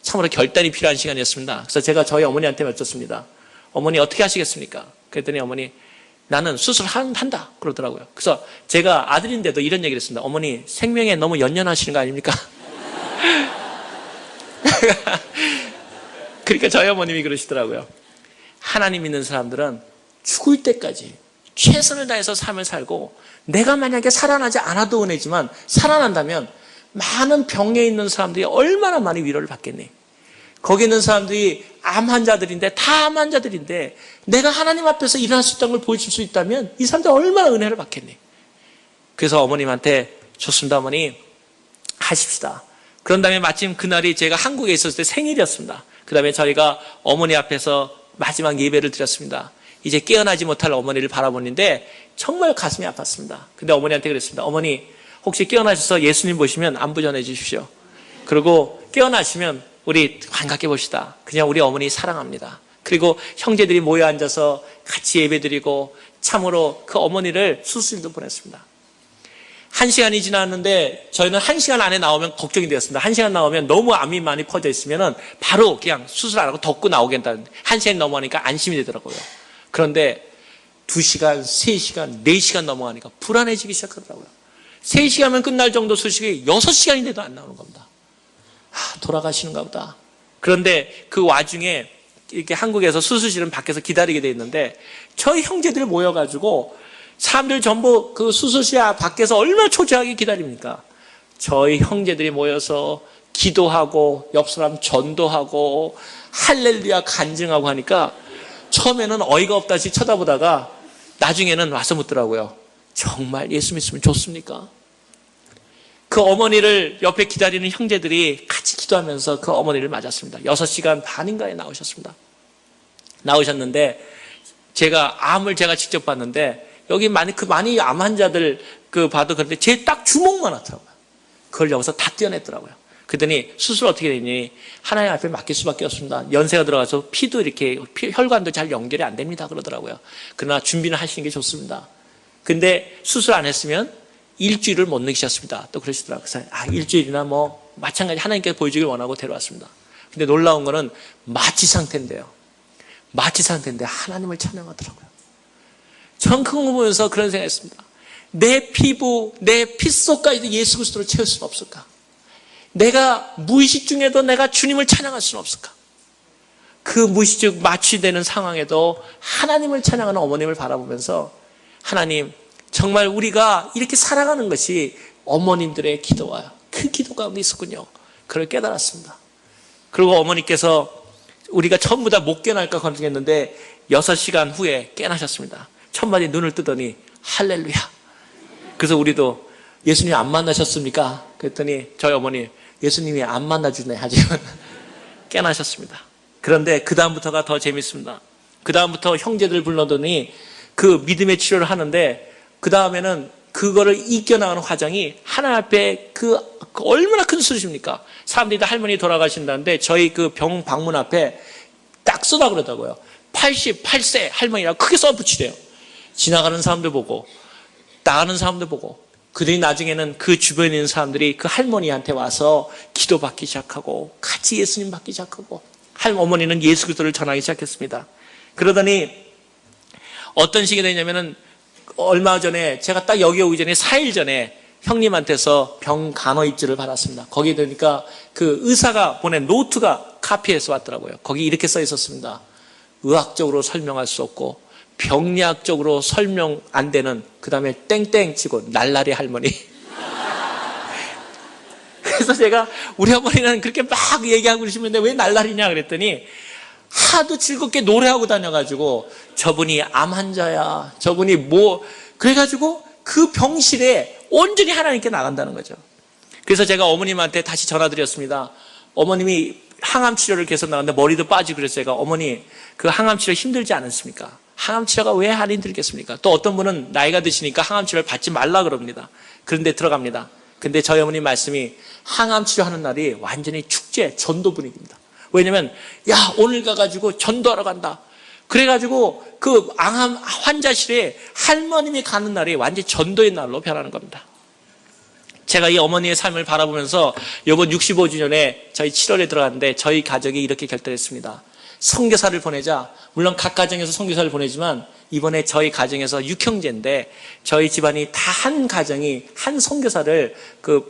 참으로 결단이 필요한 시간이었습니다. 그래서 제가 저희 어머니한테 여쭙습니다. 어머니 어떻게 하시겠습니까? 그랬더니 어머니, 나는 수술한다 그러더라고요. 그래서 제가 아들인데도 이런 얘기를 했습니다. 어머니, 생명에 너무 연연하시는 거 아닙니까? 그러니까 저희 어머님이 그러시더라고요. 하나님 믿는 사람들은 죽을 때까지 최선을 다해서 삶을 살고, 내가 만약에 살아나지 않아도 은혜지만 살아난다면 많은 병에 있는 사람들이 얼마나 많이 위로를 받겠니? 거기 있는 사람들이 암 환자들인데, 다 암 환자들인데 내가 하나님 앞에서 일어날 수 있다는 걸 보여줄 수 있다면 이 사람들 얼마나 은혜를 받겠니? 그래서 어머님한테, 좋습니다 어머니, 하십시다. 그런 다음에 마침 그날이 제가 한국에 있었을 때 생일이었습니다. 그 다음에 저희가 어머니 앞에서 마지막 예배를 드렸습니다. 이제 깨어나지 못할 어머니를 바라보는데 정말 가슴이 아팠습니다. 근데 어머니한테 그랬습니다. 어머니, 혹시 깨어나셔서 예수님 보시면 안부 전해 주십시오. 그리고 깨어나시면 우리 반갑게 봅시다. 그냥 우리 어머니 사랑합니다. 그리고 형제들이 모여 앉아서 같이 예배드리고, 참으로 그 어머니를 수술도 보냈습니다. 1시간이 지났는데 저희는 1시간 안에 나오면 걱정이 되었습니다. 1시간 나오면 너무 암이 많이 퍼져 있으면 바로 그냥 수술 안 하고 덮고 나오겠다는, 1시간이 넘어가니까 안심이 되더라고요. 그런데 2시간, 3시간, 4시간 넘어가니까 불안해지기 시작하더라고요. 3시간이면 끝날 정도 수술이 6시간인데도 안 나오는 겁니다. 돌아가시는가 보다. 그런데 그 와중에 이렇게 한국에서 수술실은 밖에서 기다리게 돼 있는데, 저희 형제들 모여가지고 사람들 전부 그 수술실 밖에서 얼마나 초조하게 기다립니까? 저희 형제들이 모여서 기도하고 옆 사람 전도하고 할렐루야 간증하고 하니까 처음에는 어이가 없다시 쳐다보다가 나중에는 와서 묻더라고요. 정말 예수 믿으면 좋습니까? 그 어머니를 옆에 기다리는 형제들이 같이 기도하면서 그 어머니를 맞았습니다. 6시간 반인가에 나오셨습니다. 나오셨는데 제가 암을 직접 봤는데, 여기 많이 암 환자들 봐도 그런데 제 딱 주먹만 하더라고요. 그걸 여기서 다 떼어냈더라고요. 그랬더니 수술 어떻게 되니? 하나님 앞에 맡길 수밖에 없습니다. 연세가 들어가서 피도 이렇게 혈관도 잘 연결이 안 됩니다 그러더라고요. 그러나 준비는 하시는 게 좋습니다. 근데 수술 안 했으면 일주일을 못 느끼셨습니다. 또 그러시더라고요. 그래서 일주일이나 마찬가지 하나님께서 보여주길 원하고 데려왔습니다. 근데 놀라운 거는 마취 상태인데요. 마취 상태인데 하나님을 찬양하더라고요. 전 그거 보면서 그런 생각했습니다. 내 피부, 내 핏속까지도 예수 그리스도를 채울 수는 없을까? 내가 무의식 중에도 내가 주님을 찬양할 수는 없을까? 그 무의식 마취되는 상황에도 하나님을 찬양하는 어머님을 바라보면서, 하나님, 정말 우리가 이렇게 살아가는 것이 어머님들의 기도와 그 기도 가운데 있었군요. 그걸 깨달았습니다. 그리고 어머니께서 우리가 전부 다 못 깨어날까 걱정했는데 6시간 후에 깨어나셨습니다. 첫마디 눈을 뜨더니 할렐루야. 그래서 우리도 예수님 안 만나셨습니까? 그랬더니 저희 어머니, 예수님이 안 만나주네 하지만 깨어나셨습니다. 그런데 그 다음부터가 더 재밌습니다. 그 다음부터 형제들 불러더니 그 믿음의 치료를 하는데, 그 다음에는 그거를 이겨나가는 과정이 하나님 앞에 그 얼마나 큰 수술입니까? 사람들이 다 할머니 돌아가신다는데 저희 그 병 방문 앞에 딱 써다 그러더라고요. 88세 할머니라고 크게 써붙이래요. 지나가는 사람들 보고, 나가는 사람들 보고, 그들이 나중에는 그 주변에 있는 사람들이 그 할머니한테 와서 기도받기 시작하고 같이 예수님 받기 시작하고, 어머니는 예수 그리스도를 전하기 시작했습니다. 그러더니 어떤 식이 되냐면은, 얼마 전에 제가 딱 여기 오기 전에 4일 전에 형님한테서 병 간호 입지를 받았습니다. 거기에 되니까 그 의사가 보낸 노트가 카피해서 왔더라고요. 거기 이렇게 써 있었습니다. 의학적으로 설명할 수 없고 병리학적으로 설명 안 되는, 그 다음에 땡땡 치고 날라리 할머니. 그래서 제가 우리 어머니는 그렇게 막 얘기하고 그러시는데 왜 날라리냐 그랬더니 하도 즐겁게 노래하고 다녀가지고 저분이 암 환자야, 저분이 뭐 그래가지고 그 병실에 온전히 하나님께 나간다는 거죠. 그래서 제가 어머님한테 다시 전화드렸습니다. 어머님이 항암 치료를 계속 나갔는데 머리도 빠지고 그래서 제가 어머니 그 항암 치료 힘들지 않습니까? 항암 치료가 왜 안 힘들겠습니까? 또 어떤 분은 나이가 드시니까 항암 치료를 받지 말라 그럽니다. 그런데 들어갑니다. 근데 저희 어머니 말씀이 항암 치료하는 날이 완전히 축제, 전도 분위기입니다. 왜냐면 야 오늘 가가지고 전도하러 간다. 그래가지고 그 항암 환자실에 할머님이 가는 날이 완전히 전도의 날로 변하는 겁니다. 제가 이 어머니의 삶을 바라보면서 이번 65주년에 저희 7월에 들어갔는데 저희 가족이 이렇게 결단했습니다. 선교사를 보내자. 물론 각 가정에서 선교사를 보내지만 이번에 저희 가정에서 6형제인데 저희 집안이 다 한 가정이 한 선교사를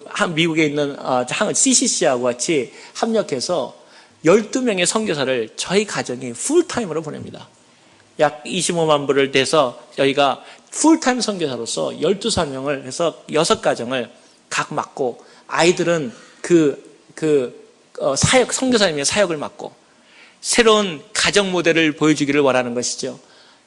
한 미국에 있는 CCC하고 같이 합력해서 12명의 선교사를 저희 가정이 풀타임으로 보냅니다. 약 25만 불을 대서 저희가 풀타임 선교사로서 12사명을 해서 6가정을 각 맡고 아이들은 사역, 선교사님의 사역을 맡고 새로운 가정 모델을 보여주기를 원하는 것이죠.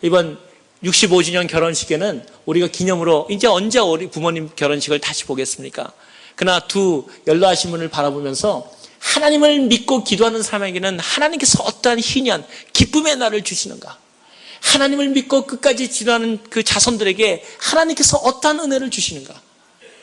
이번 65주년 결혼식에는 우리가 기념으로 이제 언제 우리 부모님 결혼식을 다시 보겠습니까? 그러나 두 연로하신 분을 바라보면서 하나님을 믿고 기도하는 사람에게는 하나님께서 어떠한 희년, 기쁨의 날을 주시는가? 하나님을 믿고 끝까지 기도하는 그 자손들에게 하나님께서 어떠한 은혜를 주시는가?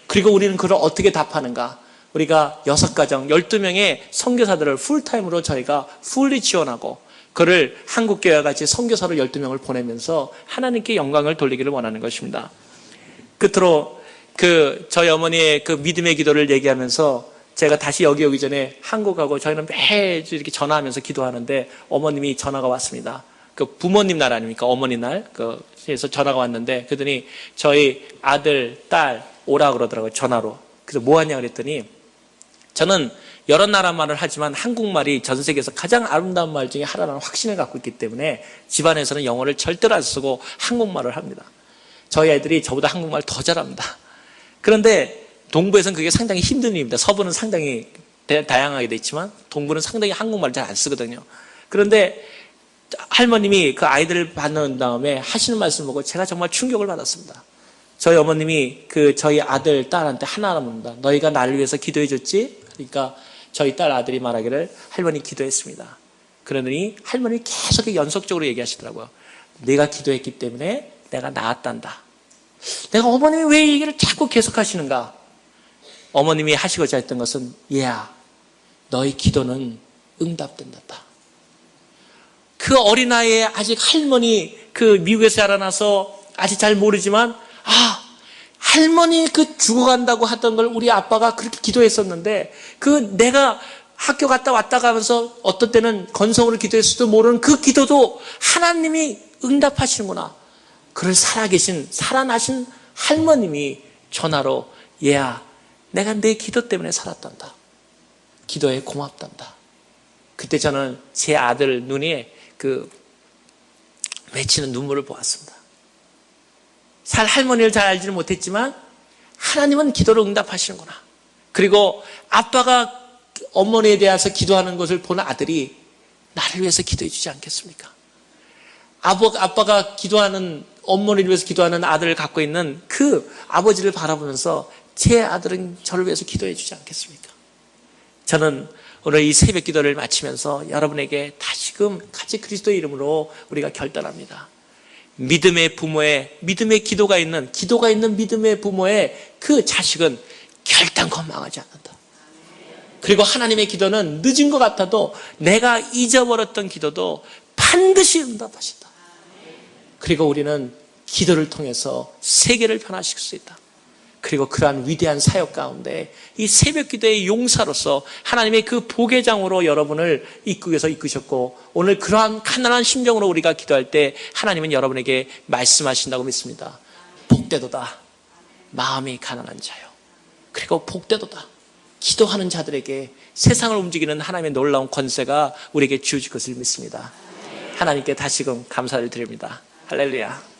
그리고 우리는 그걸 어떻게 답하는가? 우리가 6가정, 12명의 선교사들을 풀타임으로 저희가 풀리 지원하고 그를 한국교회와 같이 선교사로 12명을 보내면서 하나님께 영광을 돌리기를 원하는 것입니다. 끝으로 저희 어머니의 그 믿음의 기도를 얘기하면서 제가 다시 여기 오기 전에 한국하고 저희는 매주 이렇게 전화하면서 기도하는데 어머님이 전화가 왔습니다. 그 부모님 날 아닙니까? 어머니 날. 그래서 전화가 왔는데 그러더니 저희 아들, 딸 오라 그러더라고요. 전화로. 그래서 뭐 하냐 그랬더니 저는 여러 나라 말을 하지만 한국말이 전 세계에서 가장 아름다운 말 중에 하나라는 확신을 갖고 있기 때문에 집안에서는 영어를 절대로 안 쓰고 한국말을 합니다. 저희 아이들이 저보다 한국말 더 잘합니다. 그런데 동부에서는 그게 상당히 힘든 일입니다. 서부는 상당히 다양하게 돼 있지만 동부는 상당히 한국말을 잘 안 쓰거든요. 그런데 할머님이 그 아이들을 받는 다음에 하시는 말씀을 보고 제가 정말 충격을 받았습니다. 저희 어머님이 저희 아들, 딸한테 하나 묻는다. 너희가 나를 위해서 기도해 줬지? 그러니까 저희 딸 아들이 말하기를 할머니 기도했습니다. 그러더니 할머니 계속 연속적으로 얘기하시더라고요. 내가 기도했기 때문에 내가 나았단다. 내가 어머님이 왜 이 얘기를 자꾸 계속 하시는가? 어머님이 하시고자 했던 것은 얘야, 너의 기도는 응답된다. 그 어린아이에 아직 할머니 미국에서 자라나서 아직 잘 모르지만 할머니 죽어간다고 하던 걸 우리 아빠가 그렇게 기도했었는데 내가 학교 갔다 왔다 가면서 어떤 때는 건성으로 기도했을지도 모르는 그 기도도 하나님이 응답하시는구나. 그를 살아나신 할머님이 전화로 얘야 내가 내 기도 때문에 살았단다. 기도에 고맙단다. 그때 저는 제 아들 눈에 맺히는 눈물을 보았습니다. 할머니를 잘 알지는 못했지만 하나님은 기도를 응답하시는구나. 그리고 아빠가 어머니에 대해서 기도하는 것을 본 아들이 나를 위해서 기도해 주지 않겠습니까? 아빠가 기도하는 어머니를 위해서 기도하는 아들을 갖고 있는 그 아버지를 바라보면서 제 아들은 저를 위해서 기도해 주지 않겠습니까? 저는 오늘 이 새벽 기도를 마치면서 여러분에게 다시금 같이 그리스도의 이름으로 우리가 결단합니다. 믿음의 부모의 믿음의 기도가 있는 믿음의 부모의 그 자식은 결단코 망하지 않는다. 그리고 하나님의 기도는 늦은 것 같아도 내가 잊어버렸던 기도도 반드시 응답하신다. 그리고 우리는 기도를 통해서 세계를 변화시킬 수 있다. 그리고 그러한 위대한 사역 가운데 이 새벽 기도의 용사로서 하나님의 그 보배장으로 여러분을 이끌어서 이끄셨고 오늘 그러한 가난한 심정으로 우리가 기도할 때 하나님은 여러분에게 말씀하신다고 믿습니다. 복되도다 마음이 가난한 자요. 그리고 복되도다 기도하는 자들에게 세상을 움직이는 하나님의 놀라운 권세가 우리에게 주어질 것을 믿습니다. 하나님께 다시금 감사를 드립니다. 할렐루야.